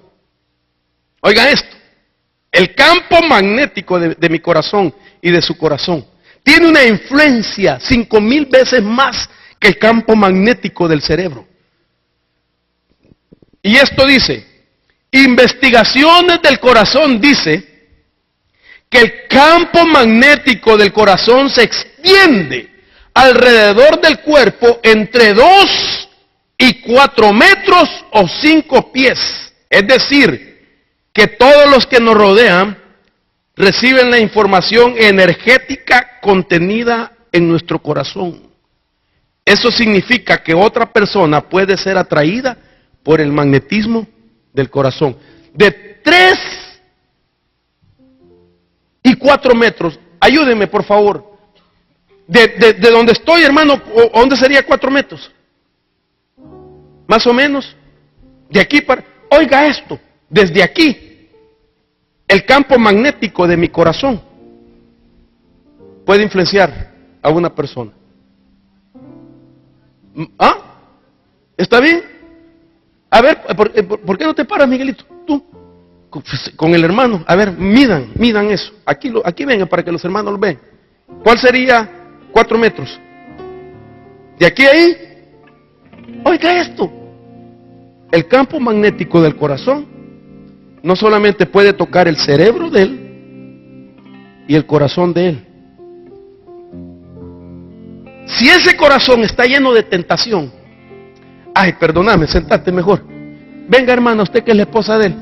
Oigan esto. El campo magnético de mi corazón y de su corazón tiene una influencia 5,000 veces más el campo magnético del cerebro. Y esto dice, investigaciones del corazón dice que el campo magnético del corazón se extiende alrededor del cuerpo entre 2 y 4 metros o 5 pies. Es decir, que todos los que nos rodean reciben la información energética contenida en nuestro corazón. Eso significa que otra persona puede ser atraída por el magnetismo del corazón. De 3 y 4 metros. Ayúdenme, por favor. De donde estoy, hermano, ¿dónde sería 4 metros? Más o menos. De aquí para... Oiga esto. Desde aquí, el campo magnético de mi corazón puede influenciar a una persona. ¿Ah? ¿Está bien? A ver, ¿por qué no te paras, Miguelito? Tú, con el hermano. A ver, midan eso. Aquí vengan para que los hermanos lo vean. ¿Cuál sería 4 metros? De aquí a ahí. Oiga esto. El campo magnético del corazón no solamente puede tocar el cerebro de él y el corazón de él. Si ese corazón está lleno de tentación, ay, perdóname, sentate mejor. Venga, hermana, usted que es la esposa de él.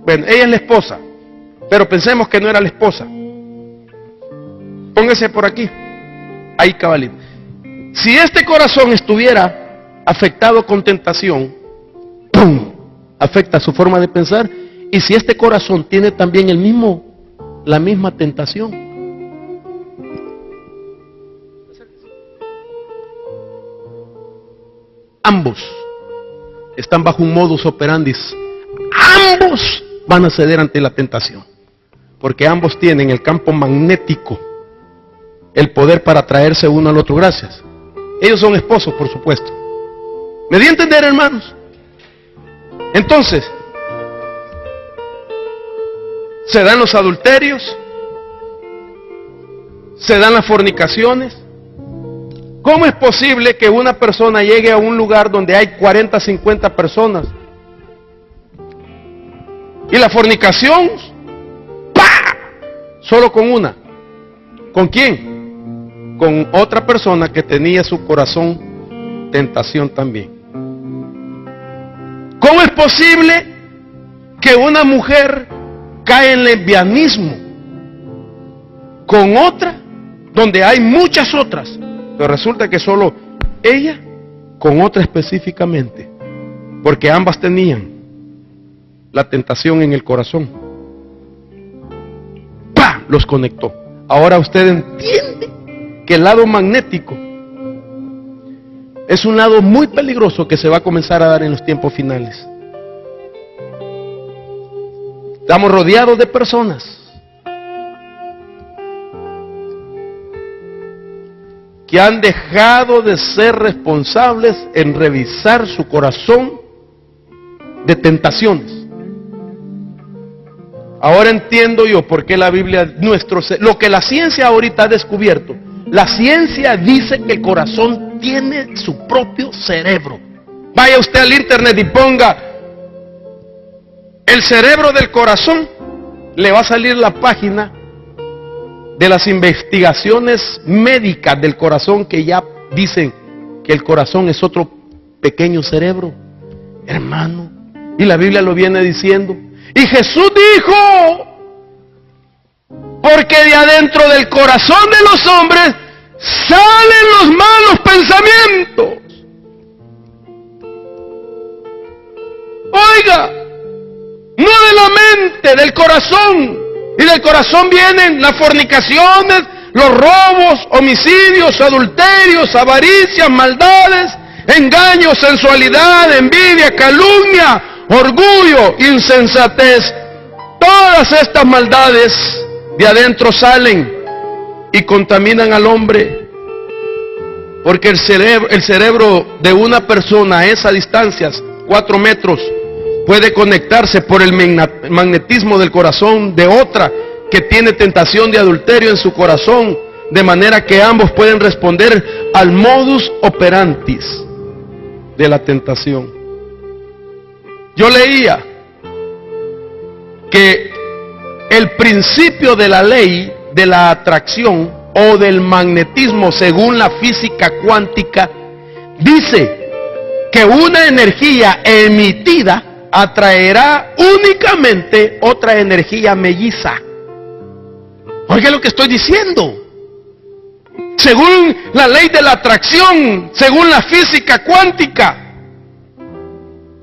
Bueno, ella es la esposa, pero pensemos que no era la esposa. Póngase por aquí. Ahí, cabalito. Si este corazón estuviera afectado con tentación, ¡pum!, afecta su forma de pensar. Y si este corazón tiene también la misma tentación, ambos están bajo un modus operandi. Ambos van a ceder ante la tentación, porque ambos tienen el campo magnético, el poder para atraerse uno al otro. Gracias. Ellos son esposos, por supuesto. ¿Me di a entender, hermanos? Entonces, se dan los adulterios, se dan las fornicaciones. ¿Cómo es posible que una persona llegue a un lugar donde hay 40, 50 personas y la fornicación, ¡pah!, solo con una? ¿Con quién? Con otra persona que tenía su corazón tentación también. ¿Cómo es posible que una mujer cae en lesbianismo con otra donde hay muchas otras, pero resulta que solo ella con otra específicamente, porque ambas tenían la tentación en el corazón? ¡Pah!, los conectó. Ahora usted entiende que el lado magnético es un lado muy peligroso que se va a comenzar a dar en los tiempos finales. Estamos rodeados de personas que han dejado de ser responsables en revisar su corazón de tentaciones. Ahora entiendo yo por qué la Biblia, lo que la ciencia ahorita ha descubierto. La ciencia dice que el corazón tiene su propio cerebro. Vaya usted al internet y ponga el cerebro del corazón, le va a salir la página de las investigaciones médicas del corazón que ya dicen que el corazón es otro pequeño cerebro, hermano. Y la Biblia lo viene diciendo. Y Jesús dijo, porque de adentro del corazón de los hombres salen los malos pensamientos. Oiga, no de la mente, del corazón. Y del corazón vienen las fornicaciones, los robos, homicidios, adulterios, avaricias, maldades, engaños, sensualidad, envidia, calumnia, orgullo, insensatez. Todas estas maldades de adentro salen y contaminan al hombre. Porque el cerebro de una persona a esas distancias, 4 metros, puede conectarse por el magnetismo del corazón de otra que tiene tentación de adulterio en su corazón, de manera que ambos pueden responder al modus operandi de la tentación. Yo leía que el principio de la ley de la atracción o del magnetismo, según la física cuántica, dice que una energía emitida atraerá únicamente otra energía melliza. Oiga lo que estoy diciendo. Según la ley de la atracción, según la física cuántica,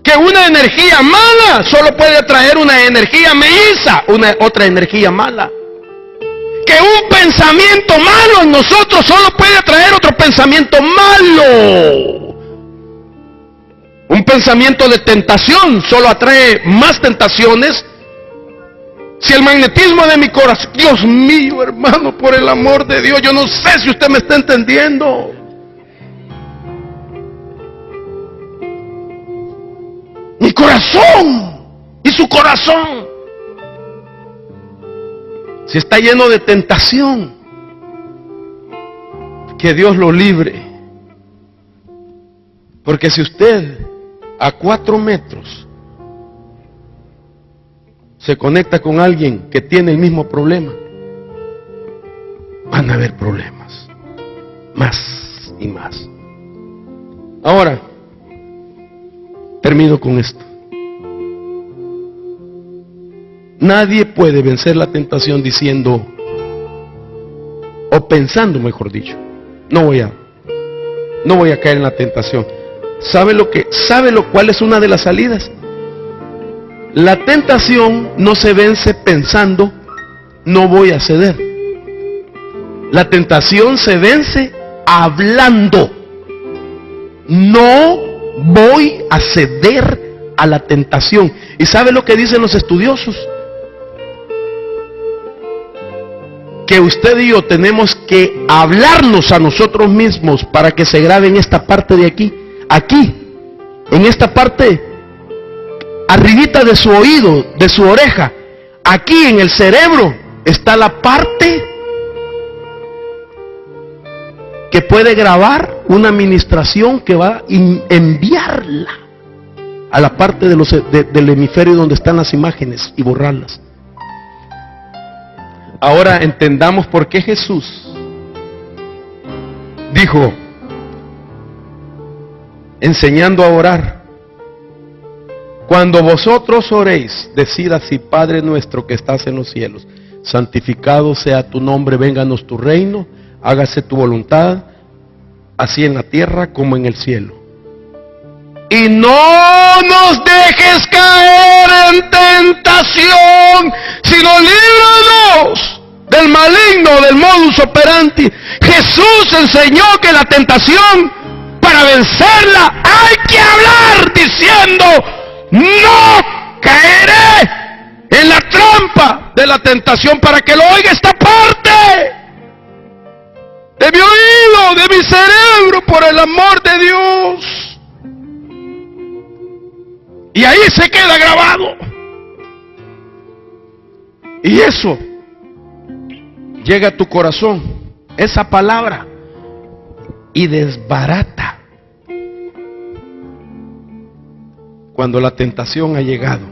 que una energía mala solo puede atraer una energía melliza, otra energía mala. Que un pensamiento malo en nosotros solo puede atraer otro pensamiento malo. Un pensamiento de tentación solo atrae más tentaciones. Si el magnetismo de mi corazón, Dios mío, hermano, por el amor de Dios, yo no sé si usted me está entendiendo. Mi corazón y su corazón, si está lleno de tentación, que Dios lo libre. Porque si usted a 4 metros se conecta con alguien que tiene el mismo problema, van a haber problemas, más y más. Ahora, termino con esto. Nadie puede vencer la tentación diciendo, o pensando, mejor dicho, no voy a caer en la tentación. ¿Sabe cuál es una de las salidas? La tentación no se vence pensando, no voy a ceder. La tentación se vence hablando, no voy a ceder a la tentación. ¿Y sabe lo que dicen los estudiosos? Que usted y yo tenemos que hablarnos a nosotros mismos para que se grabe en esta parte de aquí, en esta parte, arribita de su oído, de su oreja, aquí en el cerebro, está la parte que puede grabar una administración que va a enviarla a la parte del hemisferio donde están las imágenes y borrarlas. Ahora entendamos por qué Jesús dijo, enseñando a orar, cuando vosotros oréis, decid así: Padre nuestro que estás en los cielos, santificado sea tu nombre, vénganos tu reino, hágase tu voluntad, así en la tierra como en el cielo. Y no nos dejes caer en tentación, sino líbranos del maligno, del modus operandi. Jesús enseñó que la tentación, para vencerla, hay que hablar diciendo: no caeré en la trampa de la tentación, para que lo oiga esta parte de mi oído, de mi cerebro, por el amor de Dios. Y ahí se queda grabado. Y eso llega a tu corazón, esa palabra, y desbarata cuando la tentación ha llegado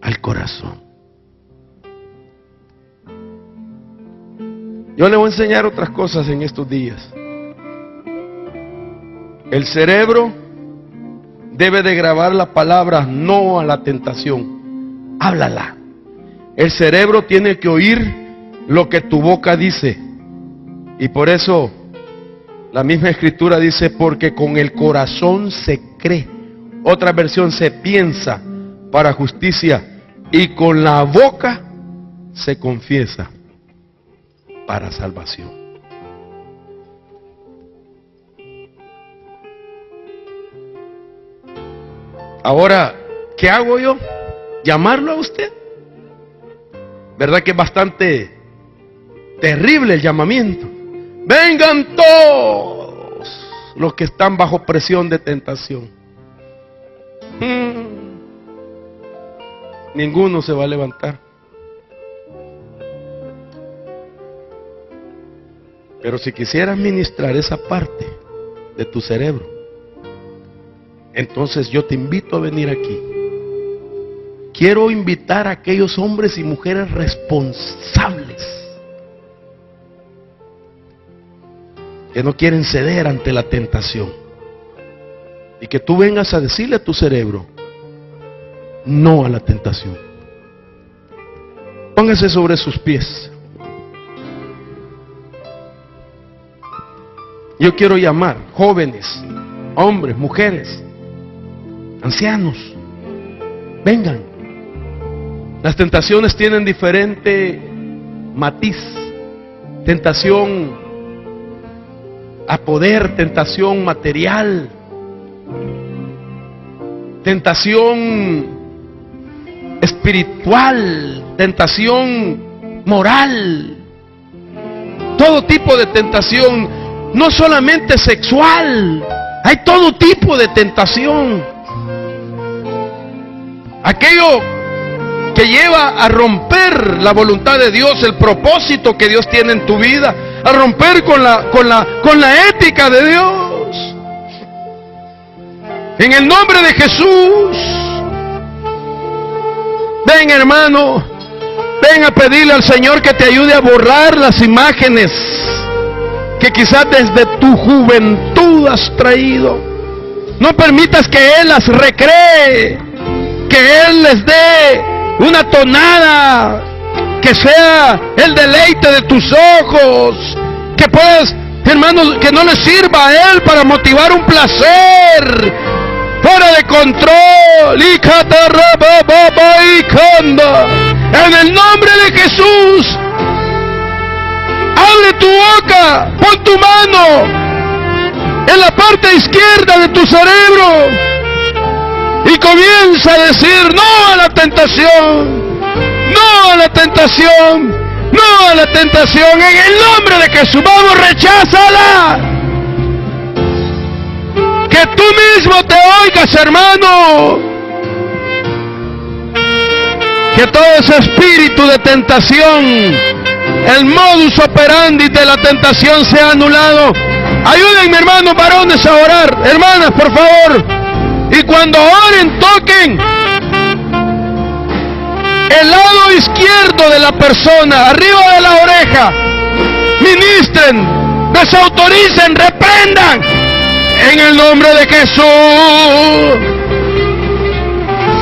al corazón. Yo le voy a enseñar otras cosas en estos días. El cerebro debe de grabar la palabra no a la tentación. Háblala. El cerebro tiene que oír lo que tu boca dice. Y por eso la misma escritura dice: porque con el corazón se cree. Otra versión: se piensa para justicia, y con la boca se confiesa para salvación. Ahora, ¿qué hago yo? ¿Llamarlo a usted? ¿Verdad que es bastante terrible el llamamiento? Vengan todos los que están bajo presión de tentación. Ninguno se va a levantar. Pero si quisieras ministrar esa parte de tu cerebro, entonces yo te invito a venir aquí. Quiero invitar a aquellos hombres y mujeres responsables que no quieren ceder ante la tentación, y que tú vengas a decirle a tu cerebro no a la tentación. Póngase sobre sus pies. Yo quiero llamar jóvenes, hombres, mujeres, ancianos, vengan. Las tentaciones tienen diferente matiz. Tentación a poder, tentación material, tentación espiritual, tentación moral, todo tipo de tentación. No solamente sexual, hay todo tipo de tentación. Aquello que lleva a romper la voluntad de Dios, el propósito que Dios tiene en tu vida, a romper con la ética de Dios. En el nombre de Jesús, ven hermano, ven a pedirle al Señor que te ayude a borrar las imágenes que quizás desde tu juventud has traído. No permitas que Él las recree, que Él les dé una tonada que sea el deleite de tus ojos, que puedas, hermanos, que no les sirva a Él para motivar un placer fuera de control. En el nombre de Jesús, abre tu boca, pon tu mano en la parte izquierda de tu cerebro y comienza a decir no a la tentación, no a la tentación, no a la tentación. En el nombre de Jesús, vamos, recházala. Que tú mismo te oigas, hermano. Que todo ese espíritu de tentación, el modus operandi de la tentación sea anulado. Ayúdenme, hermanos varones, a orar. Hermanas, por favor. Y cuando oren, toquen el lado izquierdo de la persona, arriba de la oreja. Ministren, desautoricen, reprendan. En el nombre de Jesús.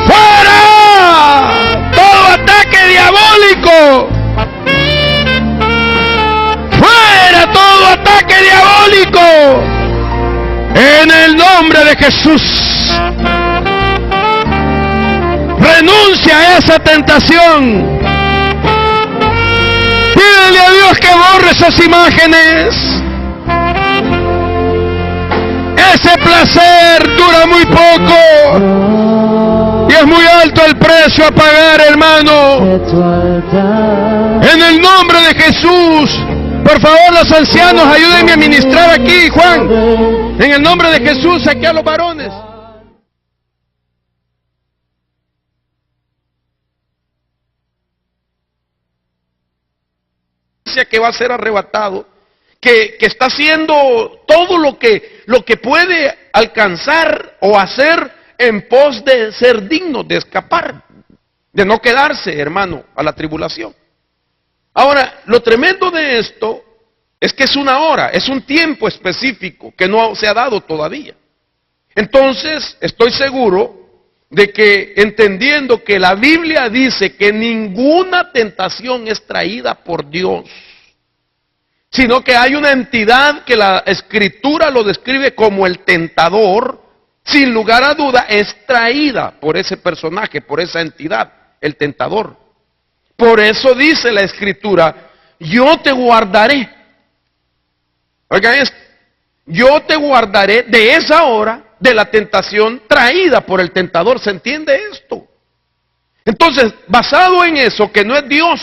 ¡Fuera! Todo ataque diabólico. ¡Fuera todo ataque diabólico! En el nombre de Jesús. Renuncia a esa tentación. Pídele a Dios que borre esas imágenes. Ese placer dura muy poco y es muy alto el precio a pagar, hermano. En el nombre de Jesús, por favor, los ancianos, ayúdenme a ministrar aquí, Juan. En el nombre de Jesús, aquí a los varones. Que va a ser arrebatado, que está haciendo todo lo que puede alcanzar o hacer en pos de ser digno, de escapar, de no quedarse, hermano, a la tribulación. Ahora, lo tremendo de esto es que es una hora, es un tiempo específico que no se ha dado todavía. Entonces, estoy seguro de que, entendiendo que la Biblia dice que ninguna tentación es traída por Dios, sino que hay una entidad que la Escritura lo describe como el tentador, sin lugar a duda es traída por ese personaje, por esa entidad, el tentador. Por eso dice la Escritura, yo te guardaré. Oigan esto, yo te guardaré de esa hora de la tentación traída por el tentador. ¿Se entiende esto? Entonces, basado en eso, que no es Dios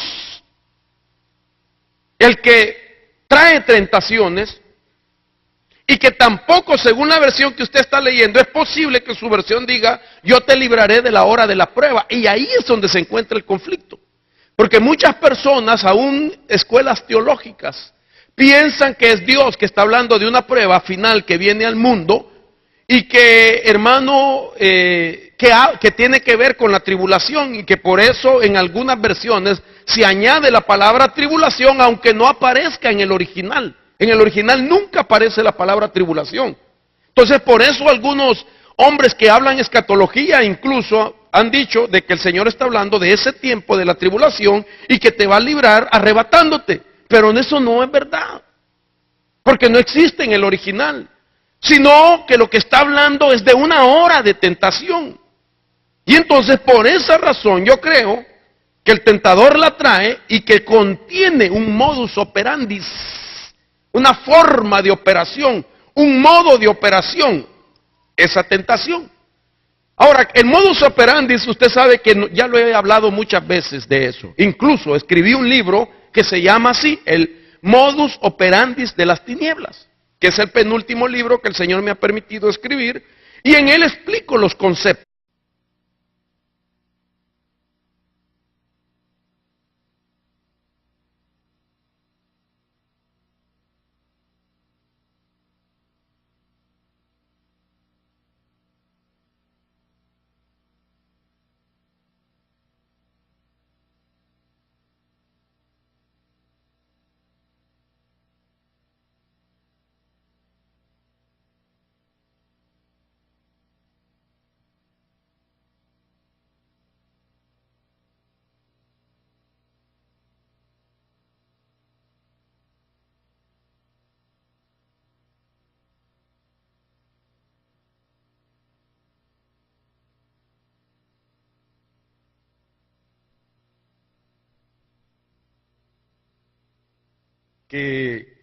el que trae tentaciones, y que tampoco, según la versión que usted está leyendo, es posible que su versión diga, yo te libraré de la hora de la prueba. Y ahí es donde se encuentra el conflicto. Porque muchas personas, aún escuelas teológicas, piensan que es Dios que está hablando de una prueba final que viene al mundo y que, hermano, que tiene que ver con la tribulación, y que por eso en algunas versiones se añade la palabra tribulación, aunque no aparezca en el original. En el original nunca aparece la palabra tribulación. Entonces, por eso algunos hombres que hablan escatología incluso han dicho de que el Señor está hablando de ese tiempo de la tribulación y que te va a librar arrebatándote. Pero en eso no es verdad, porque no existe en el original, sino que lo que está hablando es de una hora de tentación. Y entonces por esa razón yo creo que el tentador la trae y que contiene un modus operandi, una forma de operación, un modo de operación, esa tentación. Ahora, el modus operandi, usted sabe que ya lo he hablado muchas veces de eso. Incluso escribí un libro que se llama así, el modus operandi de las tinieblas, que es el penúltimo libro que el Señor me ha permitido escribir, y en él explico los conceptos. Que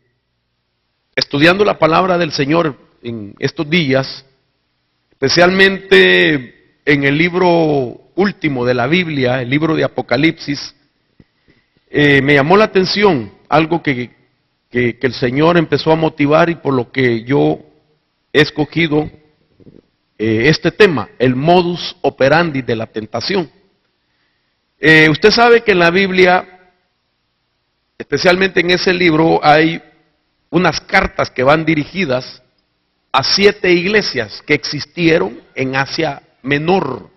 estudiando la palabra del Señor en estos días, especialmente en el libro último de la Biblia, el libro de Apocalipsis, me llamó la atención algo que el Señor empezó a motivar, y por lo que yo he escogido este tema, el modus operandi de la tentación. Usted sabe que en la Biblia, especialmente en ese libro, hay unas cartas que van dirigidas a 7 iglesias que existieron en Asia Menor.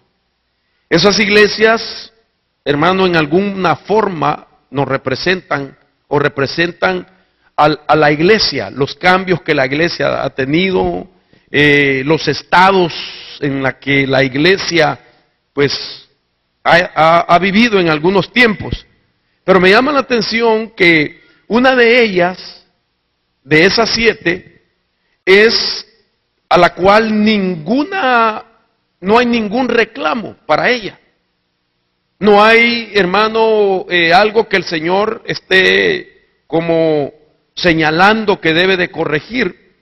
Esas iglesias, hermano, en alguna forma nos representan o representan a la iglesia, los cambios que la iglesia ha tenido, los estados en la que la iglesia pues ha vivido en algunos tiempos. Pero me llama la atención que una de ellas, de esas 7, es a la cual no hay ningún reclamo para ella. No hay, hermano, algo que el Señor esté como señalando que debe de corregir.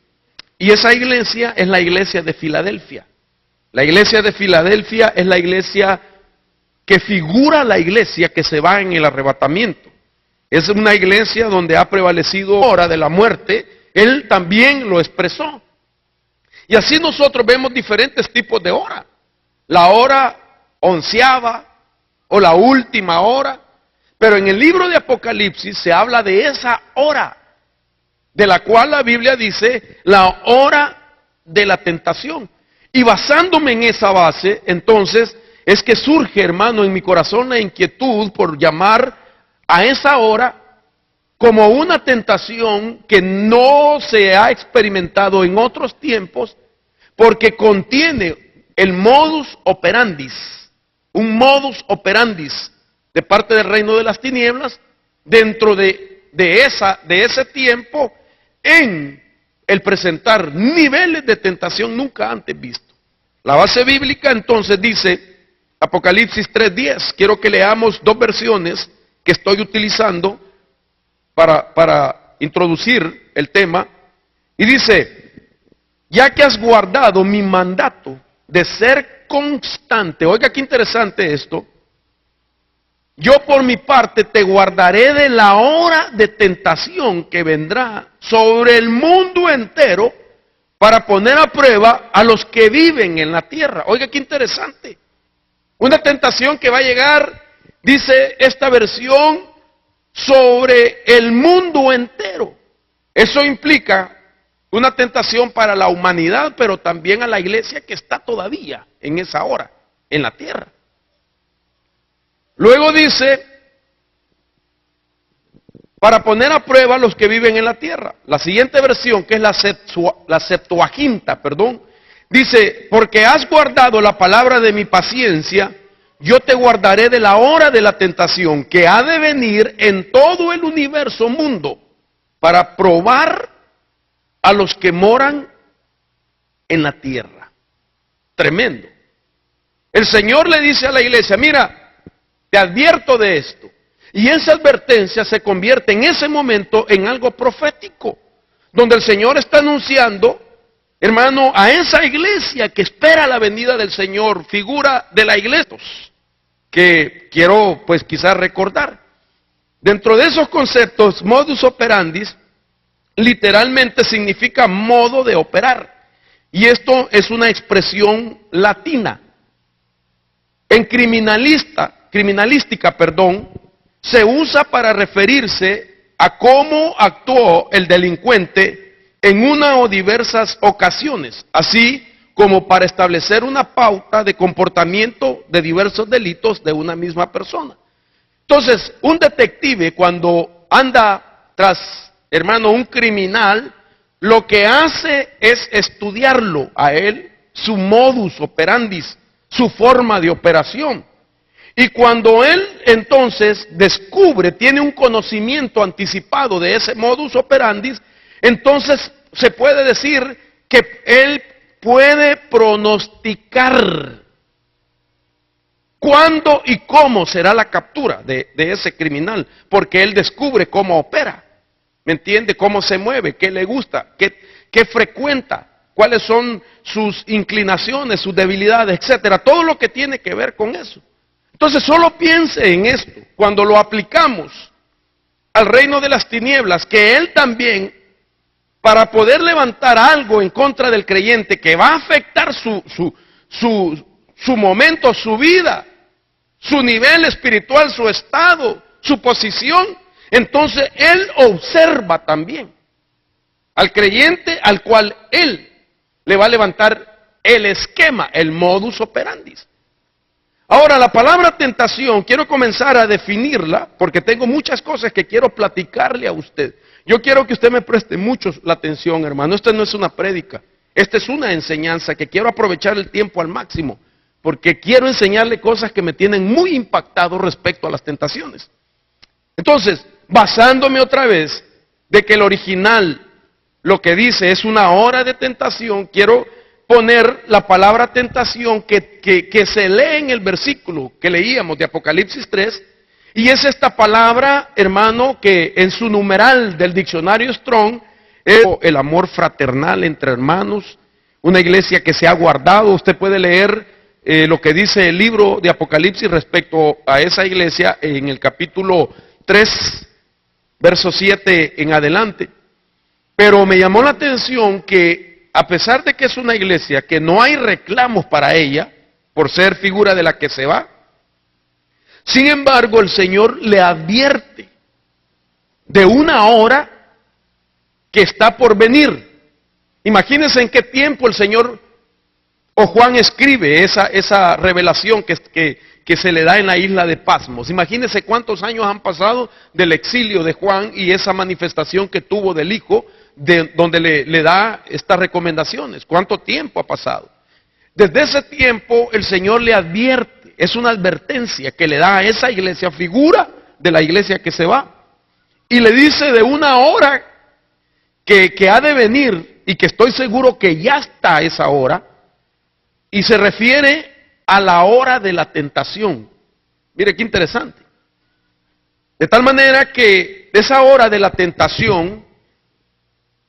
Y esa iglesia es la iglesia de Filadelfia. La iglesia de Filadelfia es la iglesia que figura la iglesia que se va en el arrebatamiento. Es una iglesia donde ha prevalecido la hora de la muerte. Él también lo expresó. Y así nosotros vemos diferentes tipos de hora. La hora onceava o la última hora. Pero en el libro de Apocalipsis se habla de esa hora, de la cual la Biblia dice la hora de la tentación. Y basándome en esa base, entonces, es que surge, hermano, en mi corazón la inquietud por llamar a esa hora como una tentación que no se ha experimentado en otros tiempos, porque contiene el modus operandi, un modus operandi de parte del reino de las tinieblas, dentro de ese tiempo, en el presentar niveles de tentación nunca antes visto. La base bíblica entonces dice, Apocalipsis 3:10, quiero que leamos 2 versiones que estoy utilizando para introducir el tema, y dice, ya que has guardado mi mandato de ser constante, oiga qué interesante esto, yo por mi parte te guardaré de la hora de tentación que vendrá sobre el mundo entero para poner a prueba a los que viven en la tierra. Oiga qué interesante. Una tentación que va a llegar, dice esta versión, sobre el mundo entero. Eso implica una tentación para la humanidad, pero también a la iglesia que está todavía en esa hora, en la tierra. Luego dice, para poner a prueba a los que viven en la tierra. La siguiente versión, que es la Septuaginta, dice, porque has guardado la palabra de mi paciencia, yo te guardaré de la hora de la tentación que ha de venir en todo el universo mundo para probar a los que moran en la tierra. Tremendo. El Señor le dice a la iglesia, mira, te advierto de esto. Y esa advertencia se convierte en ese momento en algo profético, donde el Señor está anunciando, hermano, a esa iglesia que espera la venida del Señor, figura de la iglesia, que quiero pues quizás recordar. Dentro de esos conceptos, modus operandi, literalmente significa modo de operar. Y esto es una expresión latina. En criminalística, se usa para referirse a cómo actuó el delincuente en una o diversas ocasiones, así como para establecer una pauta de comportamiento de diversos delitos de una misma persona. Entonces, un detective cuando anda tras, hermano, un criminal, lo que hace es estudiarlo a él, su modus operandi, su forma de operación. Y cuando él entonces descubre, tiene un conocimiento anticipado de ese modus operandi, entonces se puede decir que él puede pronosticar cuándo y cómo será la captura de ese criminal, porque él descubre cómo opera, ¿me entiende? Cómo se mueve, qué le gusta, qué frecuenta, cuáles son sus inclinaciones, sus debilidades, etcétera, todo lo que tiene que ver con eso. Entonces solo piense en esto, cuando lo aplicamos al reino de las tinieblas, que él también, para poder levantar algo en contra del creyente que va a afectar su momento, su vida, su nivel espiritual, su estado, su posición, entonces él observa también al creyente al cual él le va a levantar el esquema, el modus operandi. Ahora, la palabra tentación, quiero comenzar a definirla, porque tengo muchas cosas que quiero platicarle a usted. Yo quiero que usted me preste mucho la atención, hermano. Esta no es una prédica, esta es una enseñanza que quiero aprovechar el tiempo al máximo, porque quiero enseñarle cosas que me tienen muy impactado respecto a las tentaciones. Entonces, basándome otra vez de que el original lo que dice es una hora de tentación, quiero poner la palabra tentación que se lee en el versículo que leíamos de Apocalipsis 3, y es esta palabra, hermano, que en su numeral del diccionario Strong es el amor fraternal entre hermanos, una iglesia que se ha guardado. Usted puede leer lo que dice el libro de Apocalipsis respecto a esa iglesia en el capítulo 3, verso 7 en adelante. Pero me llamó la atención que a pesar de que es una iglesia que no hay reclamos para ella, por ser figura de la que se va, sin embargo el Señor le advierte de una hora que está por venir. Imagínense en qué tiempo el Señor o Juan escribe esa revelación que se le da en la isla de Patmos. Imagínense cuántos años han pasado del exilio de Juan y esa manifestación que tuvo del Hijo, donde le da estas recomendaciones. ¿Cuánto tiempo ha pasado? Desde ese tiempo el Señor le advierte, es una advertencia que le da a esa iglesia, figura de la iglesia que se va, y le dice de una hora que ha de venir, y que estoy seguro que ya está esa hora, y se refiere a la hora de la tentación. Mire qué interesante. De tal manera que esa hora de la tentación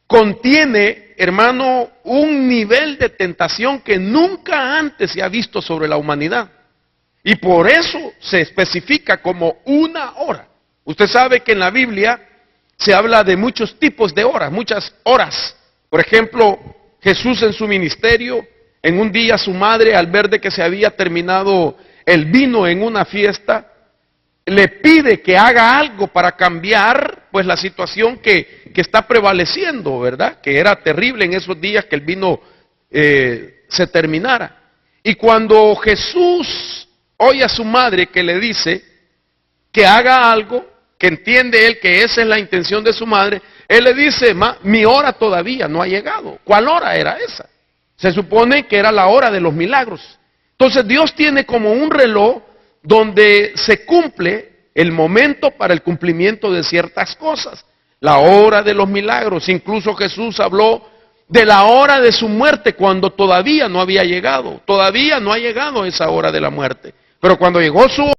contiene, hermano, un nivel de tentación que nunca antes se ha visto sobre la humanidad. Y por eso se especifica como una hora. Usted sabe que en la Biblia se habla de muchos tipos de horas, muchas horas. Por ejemplo, Jesús en su ministerio, en un día su madre, al ver de que se había terminado el vino en una fiesta, le pide que haga algo para cambiar pues la situación que que está prevaleciendo, ¿verdad? Que era terrible en esos días que el vino se terminara. Y cuando Jesús oye a su madre que le dice que haga algo, que entiende él que esa es la intención de su madre, él le dice, mi hora todavía no ha llegado. ¿Cuál hora era esa? Se supone que era la hora de los milagros. Entonces Dios tiene como un reloj donde se cumple el momento para el cumplimiento de ciertas cosas. La hora de los milagros. Incluso Jesús habló de la hora de su muerte cuando todavía no había llegado. Todavía no ha llegado esa hora de la muerte. Pero cuando llegó su